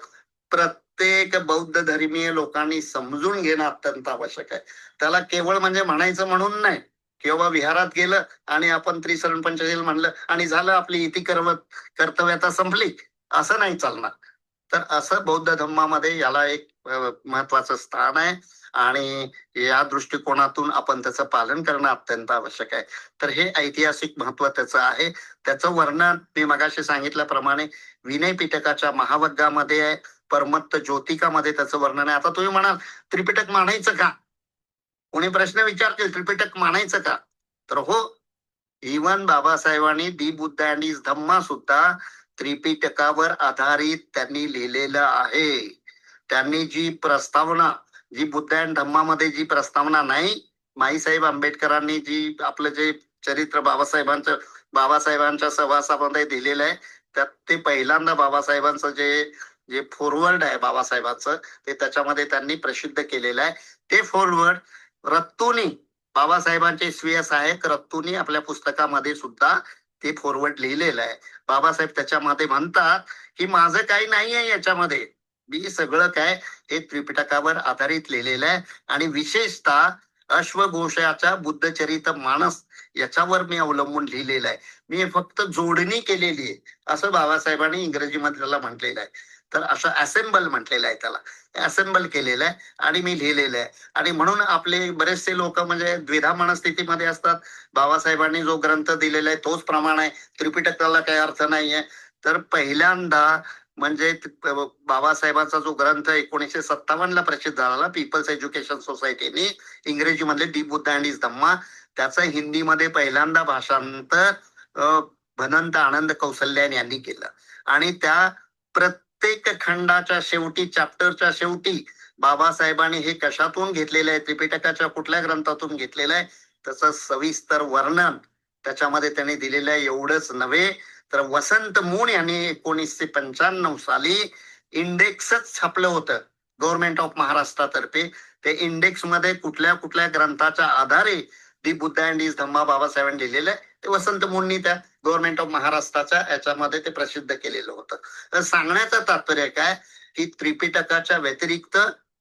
प्रत्येक बौद्ध धर्मीय लोकांनी समजून घेणं अत्यंत आवश्यक आहे. त्याला केवळ म्हणजे म्हणायचं म्हणून नाही, किंवा विहारात गेलं आणि आपण त्रिशरण पंचशील म्हणलं आणि झालं, आपली इति कर्तव्यता संपली, असं नाही चालणार. तर असं बौद्ध धर्मामध्ये याला एक महत्वाचं स्थान आहे. आणि या दृष्टिकोनातून आपण त्याचं पालन करणं अत्यंत आवश्यक आहे. तर हे ऐतिहासिक महत्व त्याचं आहे. त्याचं वर्णन मी मगाशी सांगितल्याप्रमाणे विनय पिटकाच्या महावग्गामध्ये आहे. परमत्त ज्योतिकामध्ये त्याचं वर्णन आहे. आता तुम्ही म्हणाल त्रिपिटक मानायचं का? कोणी प्रश्न विचारतील त्रिपिटक मानायचं का? तर हो, इवन बाबासाहेबांनी दी बुद्ध अँड इज धम्मा सुद्धा त्रिपिटकावर आधारित त्यांनी लिहिलेलं आहे. त्यांनी जी प्रस्तावना, जी बुद्ध अँड धम्मामध्ये जी प्रस्तावना नाही, माईसाहेब आंबेडकरांनी जी आपलं जे चरित्र बाबासाहेबांच्या सहवासामध्ये दिलेलं आहे, त्यात ते पहिल्यांदा बाबासाहेबांचं जे जे फॉरवर्ड आहे बाबासाहेबांचं, ते त्याच्यामध्ये त्यांनी प्रसिद्ध केलेलं आहे. ते फॉरवर्ड रत्तूनी, बाबासाहेबांचे स्वीय सहाय्यक रत्तूनी आपल्या पुस्तकामध्ये सुद्धा ते फॉरवर्ड लिहिलेलं आहे. बाबासाहेब त्याच्यामध्ये म्हणतात की माझं काही नाही आहे याच्यामध्ये, मी सगळं काय हे त्रिपिटकावर आधारित लिहिलेलं आहे. आणि विशेषतः अश्वघोषाच्या बुद्धचरित मानस याच्यावर मी अवलंबून लिहिलेलं आहे. मी फक्त जोडणी केलेली आहे, असं बाबासाहेबांनी इंग्रजीमध्ये त्याला म्हटलेलं आहे. तर असं असेंबल म्हटलेलं आहे त्याला, असेंबल केलेलं आहे आणि मी लिहिलेलं आहे. आणि म्हणून आपले बरेचसे लोक म्हणजे द्विधा मनस्थितीमध्ये असतात. बाबासाहेबांनी जो ग्रंथ दिलेला आहे तोच प्रमाण आहे, त्रिपिटकाला काही अर्थ नाहीये. तर पहिल्यांदा म्हणजे बाबासाहेबांचा जो ग्रंथ 1957 ला प्रसिद्ध झाला पीपल्स एज्युकेशन सोसायटीने, इंग्रजीमधले दी बुद्ध अँड इज धम्मा, त्याचं हिंदीमध्ये पहिल्यांदा भाषांतर भदंत आनंद कौसल्यान यांनी केलं. आणि त्या प्रत्येक खंडाच्या शेवटी, चॅप्टरच्या शेवटी बाबासाहेबांनी हे कशातून घेतलेलं आहे, त्रिपिटकाच्या कुठल्या ग्रंथातून घेतलेलं आहे, त्याचं सविस्तर वर्णन त्याच्यामध्ये त्यांनी दिलेलं आहे. एवढंच नव्हे तर वसंत मून यांनी 1995 साली इंडेक्सच छापलं होतं गव्हर्नमेंट ऑफ महाराष्ट्रातर्फे. ते इंडेक्स मध्ये कुठल्या कुठल्या ग्रंथाच्या आधारे दी बुद्ध अँड इज धम्मा बाबासाहेबांनी लिहिलेलं आहे, ते वसंत मूननी त्या गव्हर्नमेंट ऑफ महाराष्ट्राच्या याच्यामध्ये ते प्रसिद्ध केलेलं होतं. तर सांगण्याचं तात्पर्य काय की त्रिपिटकाच्या व्यतिरिक्त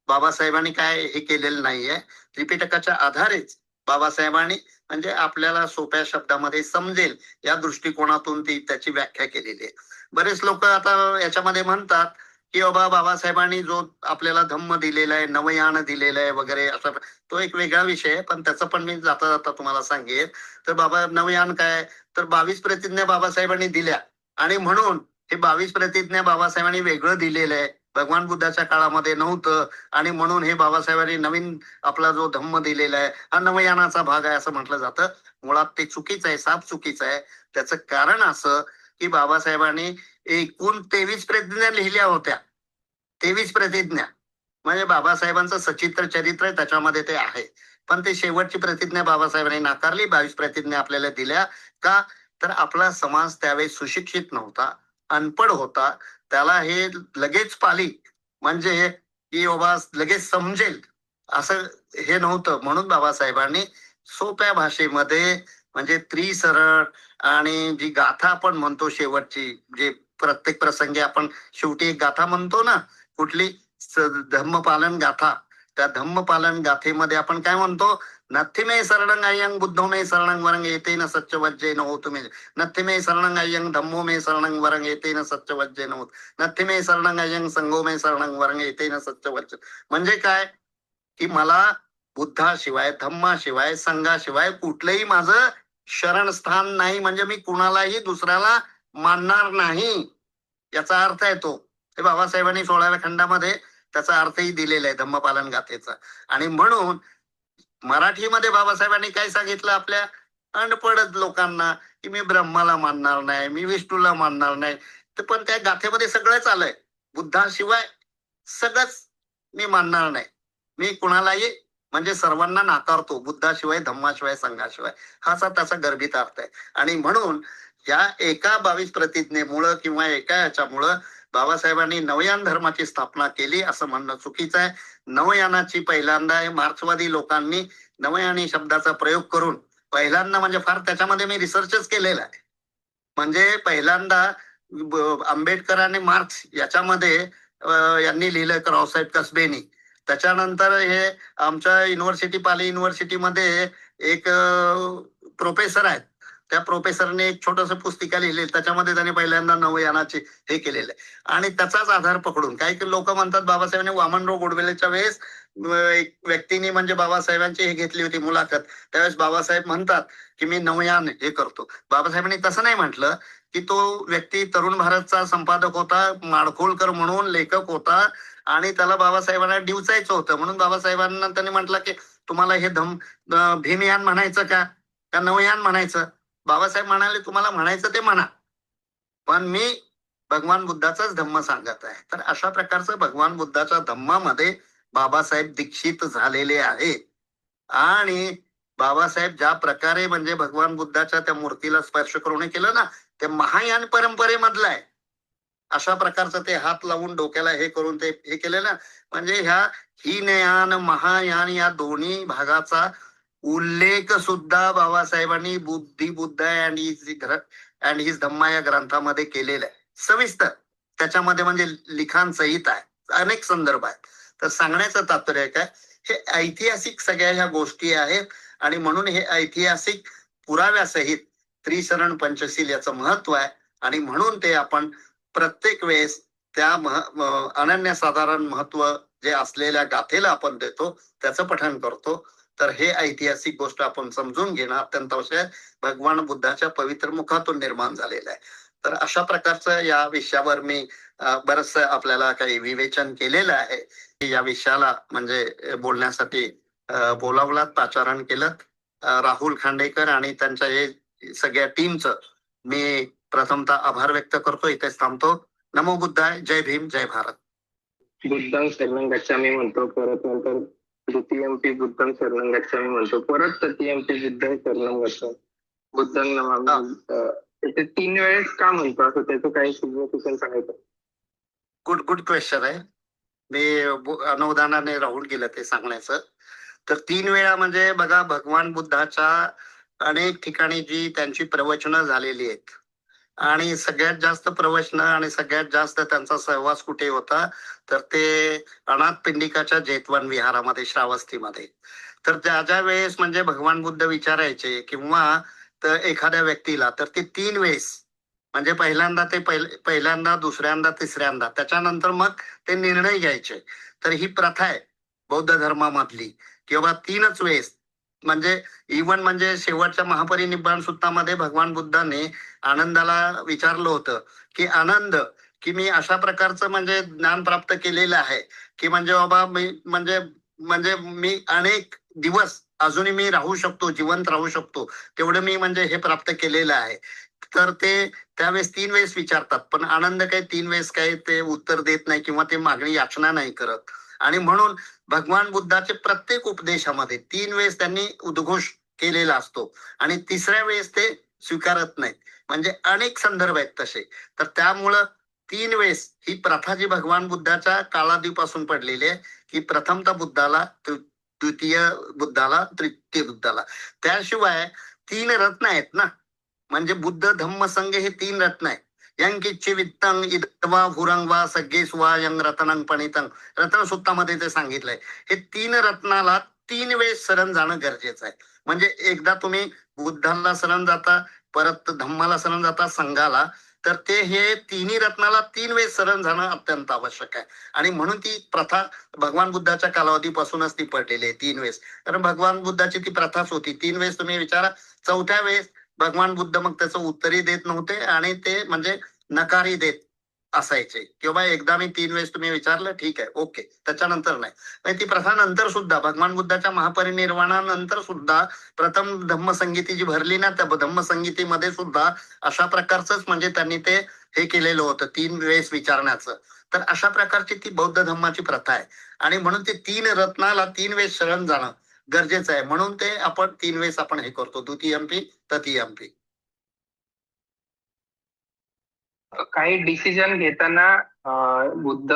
बाबासाहेबांनी काय हे केलेलं नाहीये. त्रिपिटकाच्या आधारेच बाबासाहेबांनी म्हणजे आपल्याला सोप्या शब्दामध्ये समजेल या दृष्टिकोनातून ती त्याची व्याख्या केलेली आहे. बरेच लोक आता याच्यामध्ये म्हणतात की बाबा बाबासाहेबांनी जो आपल्याला धम्म दिलेला आहे, नवयान दिलेलं आहे वगैरे, असा तो एक वेगळा विषय आहे. पण त्याचं पण मी जाता जाता तुम्हाला सांगेन. तर बाबा नवयान काय, तर 22 प्रतिज्ञा बाबासाहेबांनी दिल्या आणि म्हणून हे 22 प्रतिज्ञा बाबासाहेबांनी वेगळं दिलेलं आहे, भगवान बुद्धाच्या काळामध्ये नव्हतं. आणि म्हणून हे बाबासाहेबांनी नवीन आपला जो धम्म दिलेला आहे हा नवयानाचा भाग आहे असं म्हटलं जातं. मुळात ते चुकीचं आहे, साफ चुकीचं आहे. त्याचं कारण असं की बाबासाहेबांनी एकूण 23 प्रतिज्ञा लिहिल्या होत्या. 23 प्रतिज्ञा म्हणजे बाबासाहेबांचं सचित्र चरित्र आहे, त्याच्यामध्ये ते आहे. पण ते शेवटची प्रतिज्ञा बाबासाहेबांनी नाकारली. 22 प्रतिज्ञा आपल्याला दिल्या. का? तर आपला समाज त्यावेळेस सुशिक्षित नव्हता, अनपढ होता. त्याला हे लगेच पाली म्हणजे की बाबा लगेच समजेल असं हे नव्हतं. म्हणून बाबासाहेबांनी सोप्या भाषेमध्ये म्हणजे त्रिसरळ आणि जी गाथा आपण म्हणतो शेवटची, जे प्रत्येक प्रसंगी आपण शेवटी एक गाथा म्हणतो ना, कुठली? धम्मपालन गाथा. त्या धम्मपालन गाथेमध्ये आपण काय म्हणतो? नथी मे शरणं अय्यं बुद्धो मे शरणं वरं एतेन सच्च वज्जेन होतु मे. नथी मे शरणं अय्यं धम्मो मे शरणं वरं एतेन सच्च वज्जेन होत. नथी मे शरणं अय्यं संघो मे शरणं वरं एतेन सच्च वज्ज. म्हणजे काय? की मला बुद्धाशिवाय, धम्माशिवाय, संघाशिवाय कुठलंही माझं शरणस्थान नाही. म्हणजे मी कुणालाही दुसऱ्याला मानणार नाही, याचा अर्थ आहे तो. हे बाबासाहेबांनी 16व्या खंडामध्ये त्याचा अर्थही दिलेला आहे धम्मपालन गाथेचा. आणि म्हणून मराठीमध्ये बाबासाहेबांनी काय सांगितलं आपल्या अनपढ लोकांना, की मी ब्रह्माला मानणार नाही, मी विष्णूला मानणार नाही. तर पण त्या गाथेमध्ये सगळंच आलंय. बुद्धाशिवाय सगळंच मी मानणार नाही. मी कुणालाही म्हणजे सर्वांना नाकारतो, बुद्धाशिवाय, धम्माशिवाय, संघाशिवाय. हाचा त्याचा गर्भित अर्थ आहे. आणि म्हणून या एका 22 प्रतिज्ञेमुळं किंवा एका याच्यामुळं बाबासाहेबांनी नवयान धर्माची स्थापना केली असं म्हणणं चुकीचं आहे. नवयानाची पहिल्यांदा मार्क्सवादी लोकांनी नवयानी शब्दाचा प्रयोग करून पहिल्यांदा म्हणजे फार त्याच्यामध्ये मी रिसर्चच केलेला आहे. म्हणजे पहिल्यांदा आंबेडकर आणि मार्क्स याच्यामध्ये यांनी लिहिलं रावसाहेब कसबेनी. त्याच्यानंतर हे आमच्या युनिव्हर्सिटी, पाली युनिव्हर्सिटीमध्ये एक प्रोफेसर आहेत. त्या प्रोफेसरने एक छोटस पुस्तिका लिहिली, त्याच्यामध्ये त्यांनी पहिल्यांदा नवयानाचे हे केलेलं आहे. आणि त्याचाच आधार पकडून काही लोक म्हणतात बाबासाहेबांनी वामनराव गोडबोलेच्या वेळेस एक व्यक्तीने म्हणजे बाबासाहेबांची हे घेतली होती मुलाखत. त्यावेळेस बाबासाहेब म्हणतात की मी नवयान हे करतो. बाबासाहेबांनी तसं नाही म्हटलं, की तो व्यक्ती तरुण भारतचा संपादक होता, माडखोलकर म्हणून लेखक होता आणि त्याला बाबासाहेबांना डिवचायचं होतं. म्हणून बाबासाहेबांना त्यांनी म्हटलं की तुम्हाला हे भीमयान म्हणायचं का नवयान म्हणायचं? बाबासाहेब म्हणाले तुम्हाला म्हणायचं ते म्हणा, पण मी भगवान बुद्धाचाच धम्म सांगत आहे. तर अशा प्रकारचं भगवान बुद्धाच्या धम्मामध्ये बाबासाहेब दीक्षित झालेले आहेत. आणि बाबासाहेब ज्या प्रकारे म्हणजे भगवान बुद्धाच्या त्या मूर्तीला स्पर्श करून केलं ना, ते महायान परंपरेमधलं आहे. अशा प्रकारचं ते हात लावून डोक्याला हे करून ते हे केलं ना, म्हणजे ह्या हीनयान महायान या दोन्ही भागाचा उल्लेख सुद्धा बाबासाहेबांनी बुद्धी बुद्ध अँड हिज धम्मा या ग्रंथामध्ये केलेला आहे सविस्तर. त्याच्यामध्ये म्हणजे लिखाण सहित आहे, अनेक संदर्भ आहेत. तर सांगण्याचं तात्पर्य काय, हे ऐतिहासिक सगळ्या ह्या गोष्टी आहेत. आणि म्हणून हे ऐतिहासिक पुराव्यासहित त्रिशरण पंचशील याचं महत्व आहे. आणि म्हणून ते आपण प्रत्येक वेळेस त्या अनन्यसाधारण महत्व जे असलेल्या गाथेला आपण देतो, त्याचं पठण करतो. तर हे ऐतिहासिक गोष्ट आपण समजून घेणं अत्यंत आवश्यक आहे. भगवान बुद्धाच्या पवित्र मुखातून निर्माण झालेलं आहे. तर अशा प्रकारचं या विषयावर मी बरंच आपल्याला काही विवेचन केलेलं आहे. या विषयाला म्हणजे बोलण्यासाठी बोलावलात, पाचारण केलं. राहुल खांडेकर आणि त्यांच्या हे सगळ्या टीमचं मी प्रथमतः आभार व्यक्त करतो. इथेच थांबतो. नमो बुद्धाय. जय भीम, जय भारत. बुद्धं शरणं गच्छामि म्हणतो, परत नंतर द्वितीयंपी बुद्धं शरणं गच्छामि म्हणतो, परत तृतीयंपी बुद्धं शरणं गच्छामि. बुद्धं नमामि. ते 3 वेळेस का म्हणतो असं, त्याचं काही सिग्निफिकन्स सांगायचं? गुड क्वेश्चन आहे. मी अनवधानाने राहून गेलं ते सांगण्याचं. तर 3 वेळा म्हणजे बघा, भगवान बुद्धाच्या अनेक ठिकाणी जी त्यांची प्रवचनं झालेली आहेत आणि सगळ्यात जास्त प्रवचनं आणि सगळ्यात जास्त त्यांचा सहवास कुठे होता, तर ते अनाथ पिंडिकाच्या जेतवन विहारामध्ये, श्रावस्तीमध्ये. तर ज्या ज्या वेळेस म्हणजे भगवान बुद्ध विचारायचे किंवा तर एखाद्या व्यक्तीला, तर ते 3 वेळेस म्हणजे पहिल्यांदा ते पहिल्यांदा, दुसऱ्यांदा, तिसऱ्यांदा, त्याच्यानंतर मग ते निर्णय घ्यायचे. तर ही प्रथा आहे बौद्ध धर्मामधली, किंवा 3च वेळेस म्हणजे इव्हन म्हणजे शेवटच्या महापरिनिब्बाण सूत्रामध्ये भगवान बुद्धाने आनंदाला विचारलं होतं की आनंद, की मी अशा प्रकारचं म्हणजे ज्ञान प्राप्त केलेलं आहे की म्हणजे बाबा मी म्हणजे म्हणजे मी अनेक दिवस अजूनही मी राहू शकतो, जिवंत राहू शकतो, तेवढं मी म्हणजे हे प्राप्त केलेलं आहे. तर ते त्यावेळेस 3 वेळेस विचारतात, पण आनंद काही 3 वेळेस काही ते उत्तर देत नाही किंवा ते मागणी याचना नाही करत. आणि म्हणून भगवान बुद्धाचे प्रत्येक उपदेशामध्ये 3 वेळेस त्यांनी उद्घोष केलेला असतो आणि तिसऱ्या वेळेस ते स्वीकारत नाहीत. म्हणजे अनेक संदर्भ आहेत तसे. तर त्यामुळं 3 वेळेस ही प्रथा जी भगवान बुद्धाच्या काळाधीपासून पडलेली आहे, की प्रथमतः बुद्धाला, द्वितीय बुद्धाला, तृतीय बुद्धाला. त्याशिवाय 3 रत्न आहेत ना, म्हणजे बुद्ध धम्म संघ हे 3 रत्न आहेत. यंकिच्छि वित्तं इदवा भुरंग सग्गे स्वा यंग रतनं पणितं. रत्नसुत्तामध्ये ते सांगितलंय. हे 3 रत्नाला 3 वेळेस शरण जाणं गरजेचं आहे. म्हणजे एकदा तुम्ही बुद्धाला शरण जाता, परत धम्माला शरण जाता, संघाला, तर ते हे तिन्ही रत्नाला 3 वेळेस शरण जाणं अत्यंत आवश्यक आहे. आणि म्हणून ती प्रथा भगवान बुद्धाच्या कालावधीपासूनच ती पडलेली आहे 3 वेळेस. कारण भगवान बुद्धाची ती प्रथाच होती. 3 वेळेस तुम्ही विचारा, 4थ्या वेळेस भगवान बुद्ध मग त्याचं उत्तरही देत नव्हते आणि ते म्हणजे नकारही देत असायचे, किंवा एकदा मी 3 वेळेस तुम्ही विचारलं, ठीक आहे, ओके, त्याच्यानंतर नाही. म्हणजे ती प्रथा नंतर सुद्धा भगवान बुद्धाच्या महापरिनिर्वाणानंतर सुद्धा प्रथम धम्मसंगीती जी भरली ना, त्या धम्मसंगीतीमध्ये सुद्धा अशा प्रकारचंच म्हणजे त्यांनी ते हे केलेलं होतं, 3 वेळेस विचारण्याचं. तर अशा प्रकारची ती बौद्ध धम्माची प्रथा आहे. आणि म्हणून ते 3 रत्नाला 3 वेळेस शरण जाणं गरजेचं आहे. म्हणून ते आपण 3 वेळेस आपण हे करतो, द्वितीयम्पी तृतीयम्पी. काही डिसिजन घेताना बुद्ध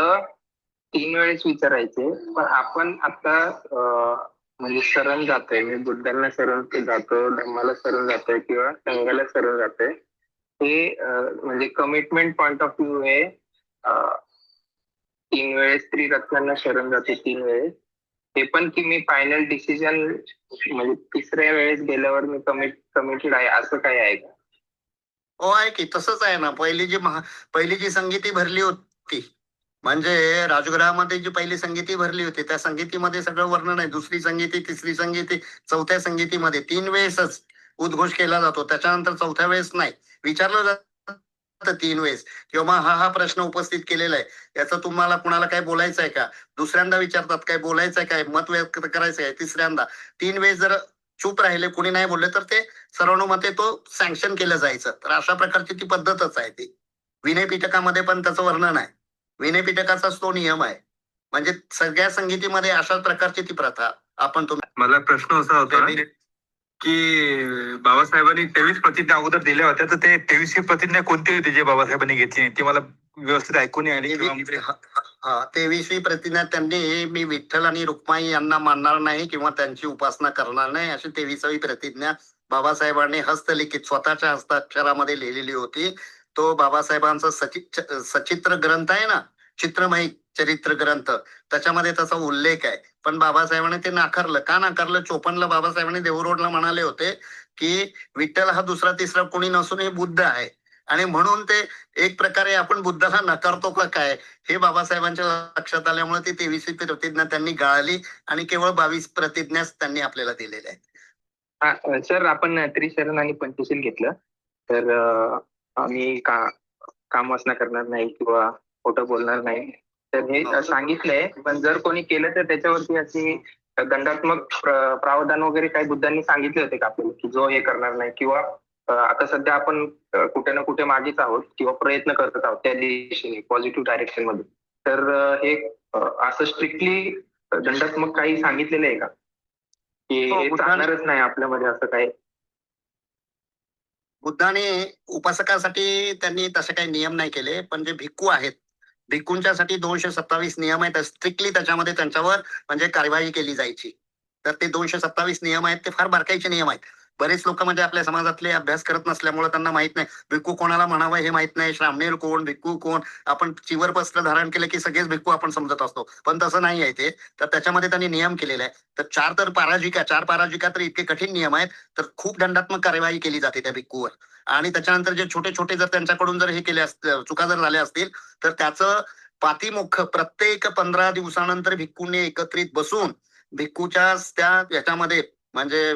3 वेळेस विचारायचे, पण आपण आता म्हणजे शरण जातोय, मी बुद्धांना शरण जातो, धम्माला शरण जातोय किंवा संघाला शरण जातोय, हे म्हणजे कमिटमेंट पॉइंट ऑफ व्ह्यू आहे. 3 वेळेस त्रिरत्नांना शरण जाते, 3 वेळेस. हे पण की मी फायनल डिसिजन म्हणजे तिसऱ्या वेळेस गेल्यावर मी कमिटेड आहे, असं काय आहे का? हो, आहे की, तसंच आहे ना. पहिली जी संगीती भरली होती, म्हणजे राजगृहामध्ये जी पहिली संगीती भरली होती, त्या संगीतीमध्ये सगळं वर्णन आहे. दुसरी संगीती, तिसरी संगीती, 4थ्या संगीतीमध्ये 3 वेळेसच उद्घोष केला जातो. त्याच्यानंतर 4थ्या वेळेस नाही. विचारलं जातं 3 वेळेस, किंवा हा प्रश्न उपस्थित केलेला आहे, याचं तुम्हाला कुणाला काय बोलायचं आहे का? दुसऱ्यांदा विचारतात, काय बोलायचं आहे, काय मत व्यक्त करायचं आहे? तिसऱ्यांदा 3 वेळेस जर चूप राहिले, कुणी नाही बोलले, तर ते सर्वानुमते तो सँक्शन केलं जायचं. तर अशा प्रकारची ती पद्धतच आहे ती. विनय पिटकामध्ये पण त्याचं वर्णन आहे. विनय पिटकाचाच तो नियम आहे. म्हणजे सगळ्या संगीतीमध्ये अशाच प्रकारची ती प्रथा आपण तुम्ही. मला प्रश्न असा होता की बाबासाहेबांनी 23 प्रतिज्ञा अगोदर दिल्या होत्या, तर ते 23ही प्रतिज्ञा कोणती होती जे बाबासाहेबांनी घेतली नाही? ती मला व्यवस्थित ऐकून नाही आली. किंवा 23वी प्रतिज्ञा त्यांनी, मी विठ्ठल आणि रुक्माई यांना मानणार नाही किंवा त्यांची उपासना करणार नाही, अशी 23वी प्रतिज्ञा बाबासाहेबांनी हस्तलिखित स्वतःच्या हस्ताक्षरामध्ये लिहिलेली होती. तो बाबासाहेबांचा सचित्र ग्रंथ आहे ना, चित्रमयी चरित्र ग्रंथ, त्याच्यामध्ये त्याचा उल्लेख आहे. पण बाबासाहेबांनी ते नाकारलं. का नाकारलं? 54ला बाबासाहेबांनी देहूरोडला म्हणाले होते की विठ्ठल हा दुसरा तिसरा कोणी नसून हे बुद्ध आहे. आणि म्हणून ते एक प्रकारे आपण बुद्धाला नकारतो का काय, हे बाबासाहेबांच्या लक्षात आल्यामुळे ती 23वी प्रतिज्ञा त्यांनी गाळली आणि केवळ 22 प्रतिज्ञाच त्यांनी आपल्याला दिलेल्या आहेत. सर, आपण त्रिशरण आणि पंचशील घेतलं, तर आम्ही कामवासना करणार नाही किंवा खोटं बोलणार नाही, तर हे सांगितलंय. पण जर कोणी केलं तर त्याच्यावरती अशी दंडात्मक प्रावधान वगैरे काही बुद्धांनी सांगितले होते का आपल्याला, की जो हे करणार नाही? किंवा आता सध्या आपण कुठे ना कुठे मागेच आहोत किंवा प्रयत्न करत आहोत त्या दिशेने, पॉझिटिव्ह डायरेक्शन मध्ये, तर हे असं स्ट्रिक्टली दंडात्मक काही सांगितलेलं आहे का, की हे चालणारच नाही आपल्यामध्ये, असं काय? बुद्धाने उपासकासाठी त्यांनी तसे काही नियम नाही केले, पण जे भिक्खू आहेत, भिक्खूंच्यासाठी 227 नियम आहेत. स्ट्रिक्टली त्याच्यामध्ये त्यांच्यावर म्हणजे कार्यवाही केली जायची. तर ते 227 नियम आहेत, ते फार बारकाईचे नियम आहेत. बरेच लोक म्हणजे आपल्या समाजातले अभ्यास करत नसल्यामुळे त्यांना माहित नाही, भिक्खू कोणाला म्हणावं हे माहित नाही, श्रामणेर कोण, भिक्खू कोण. आपण चिवर वस्त्र धारण केलं की सगळेच भिक्खू आपण समजत असतो, पण तसं नाही आहे ते. तर त्याच्यामध्ये त्यांनी नियम केलेले आहे. तर 4 पराजिका तर इतके कठीण नियम आहेत, तर खूप दंडात्मक कार्यवाही केली जाते त्या भिक्खूवर. आणि त्याच्यानंतर जे छोटे छोटे जर त्यांच्याकडून जर हे केले चुका जर झाल्या असतील, तर त्याचं पातिमुख्य प्रत्येक 15 दिवसानंतर भिक्खूंनी एकत्रित बसून भिक्खूच्या त्या याच्यामध्ये म्हणजे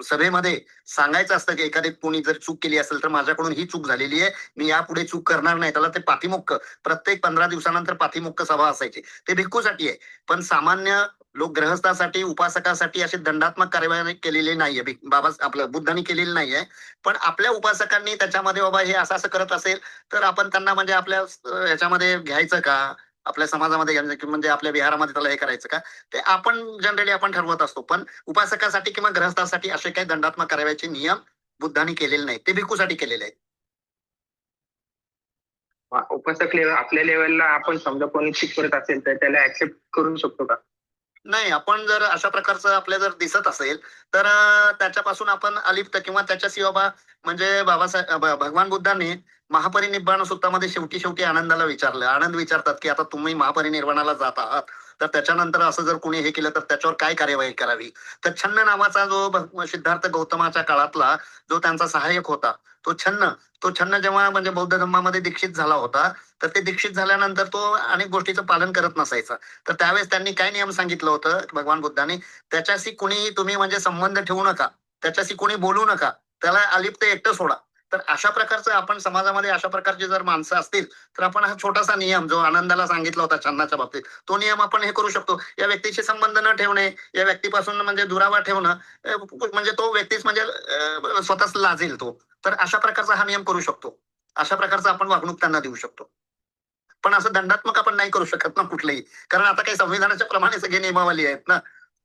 सभेमध्ये सांगायचं असतं की एखादी कोणी जर चूक केली असेल तर माझ्याकडून ही चूक झालेली आहे, मी यापुढे चूक करणार नाही. त्याला ते पातिमुख्य प्रत्येक 15 दिवसानंतर पातिमुख्य सभा असायची. ते भिक्खूसाठी आहे. पण सामान्य लोक ग्रहस्थासाठी उपासकासाठी अशी दंडात्मक कार्यवाही केलेली नाहीये. बाबा आपलं बुद्धांनी केलेली नाहीये. पण आपल्या उपासकांनी त्याच्यामध्ये बाबा हे असं असं करत असेल तर आपण त्यांना म्हणजे आपल्या ह्याच्यामध्ये घ्यायचं का, आपल्या समाजामध्ये घ्यायचं की म्हणजे आपल्या विहारामध्ये त्याला हे करायचं का, ते आपण जनरली आपण ठरवत असतो. पण उपासकासाठी किंवा ग्रहस्थासाठी असे काही दंडात्मक कार्यवाहीचे नियम बुद्धांनी केलेले नाहीत. ते भिक्खूसाठी केलेले आहेत. उपासक लेवल आपल्या लेवलला आपण समजा कोणी चूक करत असेल तर त्याला ऍक्सेप्ट करू शकतो का? नाही, आपण जर अशा प्रकारचं आपल्या जर दिसत असेल तर त्याच्यापासून आपण अलिप्त किंवा त्याच्याशी बाबा म्हणजे भगवान बुद्धांनी महापरिनिर्वाण सूत्रामध्ये शेवटी शेवटी आनंदाला विचारलं. आनंद विचारतात की आता तुम्ही महापरिनिर्वाणाला जात आहात तर त्याच्यानंतर असं जर कोणी हे केलं तर त्याच्यावर काय कार्यवाही करावी. तर छन्न नावाचा जो सिद्धार्थ गौतमाच्या काळातला जो त्यांचा सहाय्यक होता तो छन्न जेव्हा म्हणजे बौद्ध धर्मामध्ये दीक्षित झाला होता तर ते दीक्षित झाल्यानंतर तो अनेक गोष्टीचं पालन करत नसायचा. तर त्यावेळेस त्यांनी काय नियम सांगितलं होतं भगवान बुद्धांनी, त्याच्याशी कुणी तुम्ही म्हणजे संबंध ठेवू नका, त्याच्याशी कोणी बोलू नका, त्याला अलिप्त एकटं सोडा. तर अशा प्रकारचं आपण समाजामध्ये अशा प्रकारची जर माणसं असतील तर आपण हा छोटासा नियम जो आनंदाला सांगितला होता छन्नाच्या बाबतीत तो नियम आपण हे करू शकतो. या व्यक्तीशी संबंध न ठेवणे, या व्यक्तीपासून म्हणजे दुरावा ठेवणं, म्हणजे तो व्यक्तीच म्हणजे स्वतःच लाजेल तो. तर अशा प्रकारचा हा नियम करू शकतो. अशा प्रकारचं आपण वागणूक त्यांना देऊ शकतो. पण असं दंडात्मक आपण नाही करू शकत ना कुठलंही. कारण आता काही संविधानाच्या प्रमाणे सगळी नियमावली आहेत ना.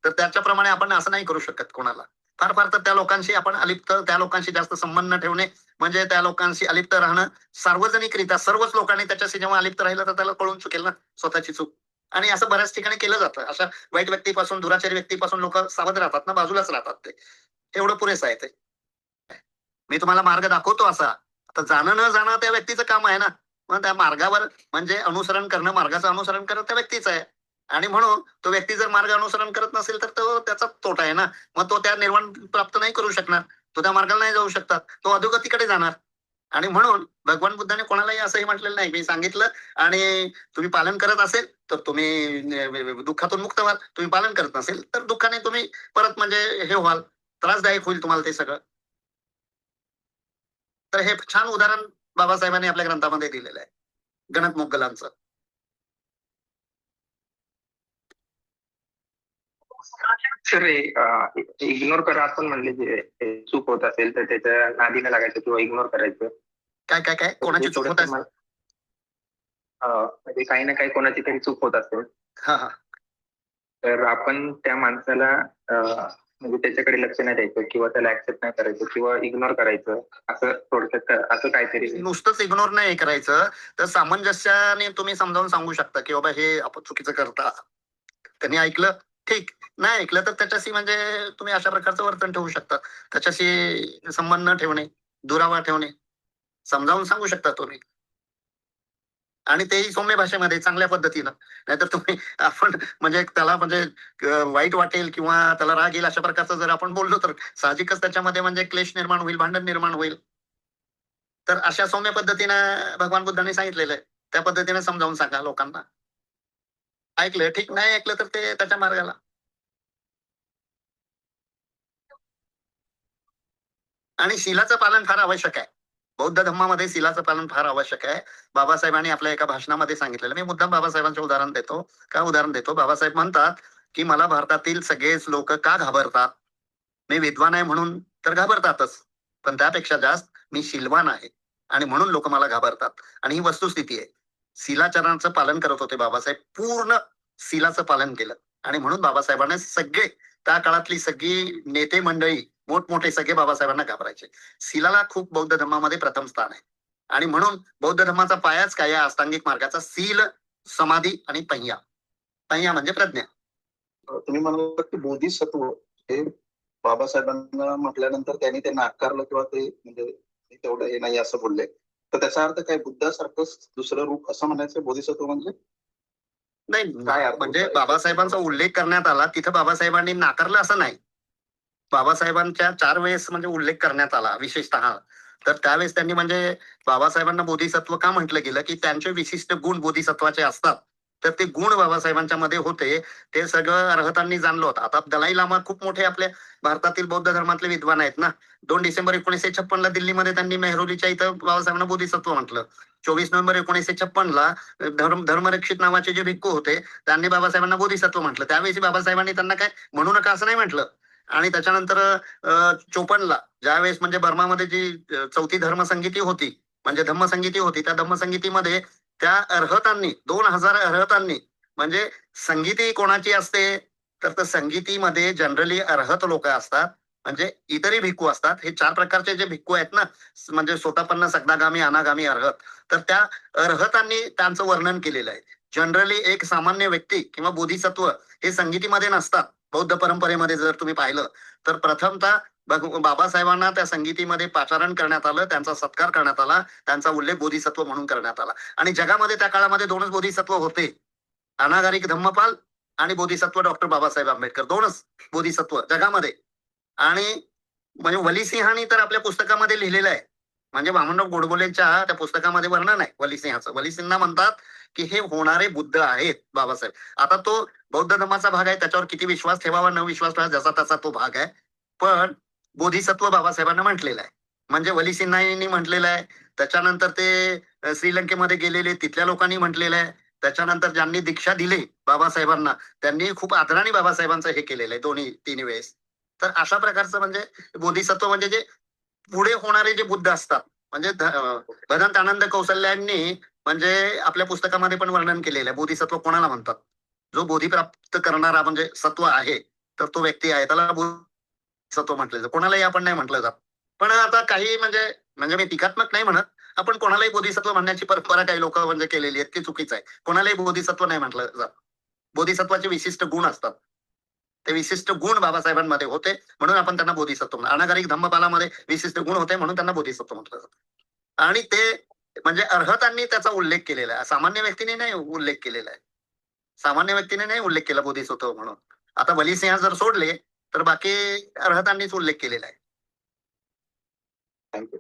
तर त्याच्याप्रमाणे आपण असं नाही करू शकत कोणाला. फार फार तर त्या लोकांशी आपण अलिप्त, त्या लोकांशी जास्त संबंध न ठेवणे, म्हणजे त्या लोकांशी अलिप्त राहणं सार्वजनिकरित्या सर्वच लोकांनी त्याच्याशी जेव्हा अलिप्त राहिलं तर त्याला कळून चुकेल ना स्वतःची चूक. आणि असं बऱ्याच ठिकाणी केलं जातं. अशा वाईट व्यक्तीपासून, दुराचारी व्यक्तीपासून लोक सावध राहतात ना, बाजूलाच राहतात ते. एवढं पुरेसं आहे ते. मी तुम्हाला मार्ग दाखवतो असा. आता जाणं न जाणं त्या व्यक्तीचं काम आहे ना. मग त्या मार्गावर म्हणजे अनुसरण करणं, मार्गाचं अनुसरण करणं त्या व्यक्तीचं आहे. आणि म्हणून तो व्यक्ती जर मार्ग अनुसरण करत नसेल तर तो त्याचा तोटा आहे ना. मग तो त्या निर्वाण प्राप्त नाही करू शकणार. तो त्या मार्गाला नाही जाऊ शकतात. तो अधोगतीकडे जाणार. आणि म्हणून भगवान बुद्धाने कोणालाही असंही म्हटलेलं नाही. मी सांगितलं आणि तुम्ही पालन करत असेल तर तुम्ही दुःखातून मुक्त व्हाल. तुम्ही पालन करत नसेल तर दुःखाने तुम्ही परत म्हणजे हे व्हाल. त्रासदायक होईल तुम्हाला ते सगळं. तर हे छान उदाहरण बाबासाहेबांनी आपल्या ग्रंथामध्ये दिलेलं आहे. गणक मोगलांचं. सर इग्नोर करा आपण म्हणले जे चूक होत असेल तर त्याच्या नादीला लागायचं किंवा इग्नोर करायचं. काय काय काय कोणाची चूक होत आहे? म्हणजे काही ना काही कोणाची तरी चूक होत असेल हा हा. तर आपण त्या माणसाला म्हणजे त्याच्याकडे लक्ष नाही द्यायचं किंवा त्याला ऍक्सेप्ट नाही करायचं किंवा इग्नोर करायचं, असं थोडक्यात असं काहीतरी. नुसतंच इग्नोर नाही करायचं तर सामंजस्याने तुम्ही समजावून सांगू शकता की बाबा हे आपण चुकीचं करता. त्यांनी ऐकलं ठीक, नाही ऐकलं तर त्याच्याशी म्हणजे तुम्ही अशा प्रकारचं वर्तन ठेवू शकता. त्याच्याशी संबंध न ठेवणे, दुरावा ठेवणे, समजावून सांगू शकता तुम्ही. आणि तेही सौम्य भाषेमध्ये चांगल्या पद्धतीनं. नाहीतर तुम्ही आपण म्हणजे त्याला म्हणजे वाईट वाटेल किंवा त्याला राग येईल अशा प्रकारचं जर आपण बोललो तर साहजिकच त्याच्यामध्ये म्हणजे क्लेश निर्माण होईल, भांडण निर्माण होईल. तर अशा सौम्य पद्धतीनं भगवान बुद्धांनी सांगितलेलं आहे. त्या पद्धतीने समजावून सांगा लोकांना. ऐकलं ठीक, नाही ऐकलं तर ते त्याच्या मार्गाला. आणि शीलाचं पालन फार आवश्यक आहे. बौद्ध धर्मामध्ये शीलाचं पालन फार आवश्यक आहे. बाबासाहेबांनी आपल्या एका भाषणामध्ये सांगितलेलं. मी मुद्दाम बाबासाहेबांचं उदाहरण देतो. का उदाहरण देतो? बाबासाहेब म्हणतात की मला भारतातील सगळेच लोक का घाबरतात? मी विद्वान आहे म्हणून तर घाबरतातच. पण त्यापेक्षा जास्त मी शीलवान आहे आणि म्हणून लोक मला घाबरतात. आणि ही वस्तुस्थिती आहे. शीलाचरणाचं पालन करत होते बाबासाहेब. पूर्ण शीलाचं पालन केलं आणि म्हणून बाबासाहेबांना सगळे त्या काळातली सगळी नेते मंडळी मोठमोठे सगळे बाबासाहेबांना घाबरायचे. शीलाला खूप बौद्ध धर्मामध्ये प्रथम स्थान आहे. आणि म्हणून बौद्ध धर्माचा पायाच काय या अष्टांगिक मार्गाचा शील, समाधी आणि पहिया. पहिया म्हणजे प्रज्ञा. तुम्ही म्हणाला की बोधिसत्व हे बाबासाहेबांना म्हटल्यानंतर त्यांनी ते नाकारलं किंवा ते म्हणजे तेवढं हे नाही असं बोलले, तर त्याचा अर्थ काय बुद्धासारखं दुसरं रूप असं म्हणायचं बोधिसत्व म्हणजे? नाही काय अर्थ म्हणजे होता? बाबासाहेबांचा उल्लेख करण्यात आला तिथं बाबासाहेबांनी नाकारलं असं नाही. बाबासाहेबांच्या 4 वेळेस म्हणजे उल्लेख करण्यात आला विशेषतः. तर त्यावेळेस त्यांनी म्हणजे बाबासाहेबांना बोधिसत्व का म्हटलं गेलं की त्यांचे विशिष्ट गुण बोधिसत्वाचे असतात. तर ते गुण बाबासाहेबांच्या मध्ये होते, ते सगळं अर्हतांनी जाणलं होतं. आता दलाई लामा खूप मोठे आपल्या भारतातील बौद्ध धर्मातले विद्वान आहेत ना. 2 डिसेंबर 1956 दिल्लीमध्ये त्यांनी मेहरोलीच्या इथं बाबासाहेबांना बोधिसत्व म्हटलं. 24 नोव्हेंबर 1956 धर्मरक्षित नावाचे जे भिक्खू होते त्यांनी बाबासाहेबांना बोधिसत्व म्हटलं. त्यावेळी बाबासाहेबांनी त्यांना काय म्हणू नका असं नाही म्हटलं. आणि त्याच्यानंतर 54 ज्यावेळेस म्हणजे बर्मामध्ये जी चौथी धर्मसंगीती होती, म्हणजे धम्मसंगीती होती, त्या धम्मसंगीतीमध्ये त्या अर्हतांनी 2000 अर्हतांनी, म्हणजे संगीती कोणाची असते तर संगीतीमध्ये जनरली अर्हत लोक असतात, म्हणजे इतरही भिक्खू असतात. हे 4 प्रकारचे जे भिक्खू आहेत ना, म्हणजे सोतापन्न, सगदागामी, अनागामी, अर्हत, तर त्या अर्हतांनी त्यांचं वर्णन केलेलं आहे. जनरली एक सामान्य व्यक्ती किंवा बोधिसत्व हे संगीतीमध्ये नसतात. बौद्ध परंपरेमध्ये जर तुम्ही पाहिलं तर प्रथमतः बाबासाहेबांना त्या संगीतीमध्ये पाचारण करण्यात आलं, त्यांचा सत्कार करण्यात आला, त्यांचा उल्लेख बोधिसत्व म्हणून करण्यात आला. आणि जगामध्ये त्या काळामध्ये 2च बोधिसत्व होते, अनागारिक धम्मपाल आणि बोधिसत्व डॉक्टर बाबासाहेब आंबेडकर. 2च बोधिसत्व जगामध्ये. आणि म्हणजे वलीसिंहानी तर आपल्या पुस्तकामध्ये लिहिलेलं आहे, म्हणजे वामनराव गोडबोलेंच्या त्या पुस्तकामध्ये वर्णन आहे वलीसिंहाचं. वलीसिंह म्हणतात की हे होणारे बुद्ध आहेत बाबासाहेब. आता तो बौद्ध धर्माचा भाग आहे, त्याच्यावर किती विश्वास ठेवावा न विश्वास ठेवावा जसा त्याचा तो भाग आहे. पण बोधिसत्व बाबासाहेबांना म्हटलेलं आहे, म्हणजे वलीसिंहांनी म्हटलेलं आहे. त्याच्यानंतर ते श्रीलंकेमध्ये गेलेले तिथल्या लोकांनी म्हटलेलं आहे. त्याच्यानंतर ज्यांनी दीक्षा दिली बाबासाहेबांना त्यांनी खूप आदराने बाबासाहेबांचं हे केलेलं आहे दोन्ही तिन्ही वेळेस. तर अशा प्रकारचं म्हणजे बोधिसत्व म्हणजे जे पुढे होणारे जे बुद्ध असतात, म्हणजे भदंत आनंद कौशल्यांनी म्हणजे आपल्या पुस्तकामध्ये पण वर्णन केलेलं आहे बोधिसत्व कोणाला म्हणतात. जो बोधी प्राप्त करणारा म्हणजे सत्व आहे तर तो व्यक्ती आहे, त्याला बोधिसत्व म्हटलं जातं. कोणालाही आपण नाही म्हटलं जात. पण आता काही म्हणजे म्हणजे मी टीकात्मक नाही म्हणत, आपण कोणालाही बोधिसत्व म्हणण्याची परंपरा काही लोक म्हणजे केलेली आहे, ती चुकीचं आहे. कोणालाही बोधिसत्व नाही म्हटलं जात. बोधिसत्वाचे विशिष्ट गुण असतात, ते विशिष्ट गुण बाबासाहेबांमध्ये होते म्हणून आपण त्यांना बोधिसत्व म्हणतो. अनागारिक धम्मपालामध्ये विशिष्ट गुण होते म्हणून त्यांना बोधिसत्व म्हटलं जातं. आणि ते म्हणजे अर्हतांनी त्याचा उल्लेख केलेला आहे, सामान्य व्यक्तीने नाही उल्लेख केलेला आहे. सामान्य व्यक्तीने नाही उल्लेख केला बोधिसत्व म्हणून. आता वलीसिंह जर सोडले तर बाकी अर्हतांनीच उल्लेख केलेला आहे. थँक्यू.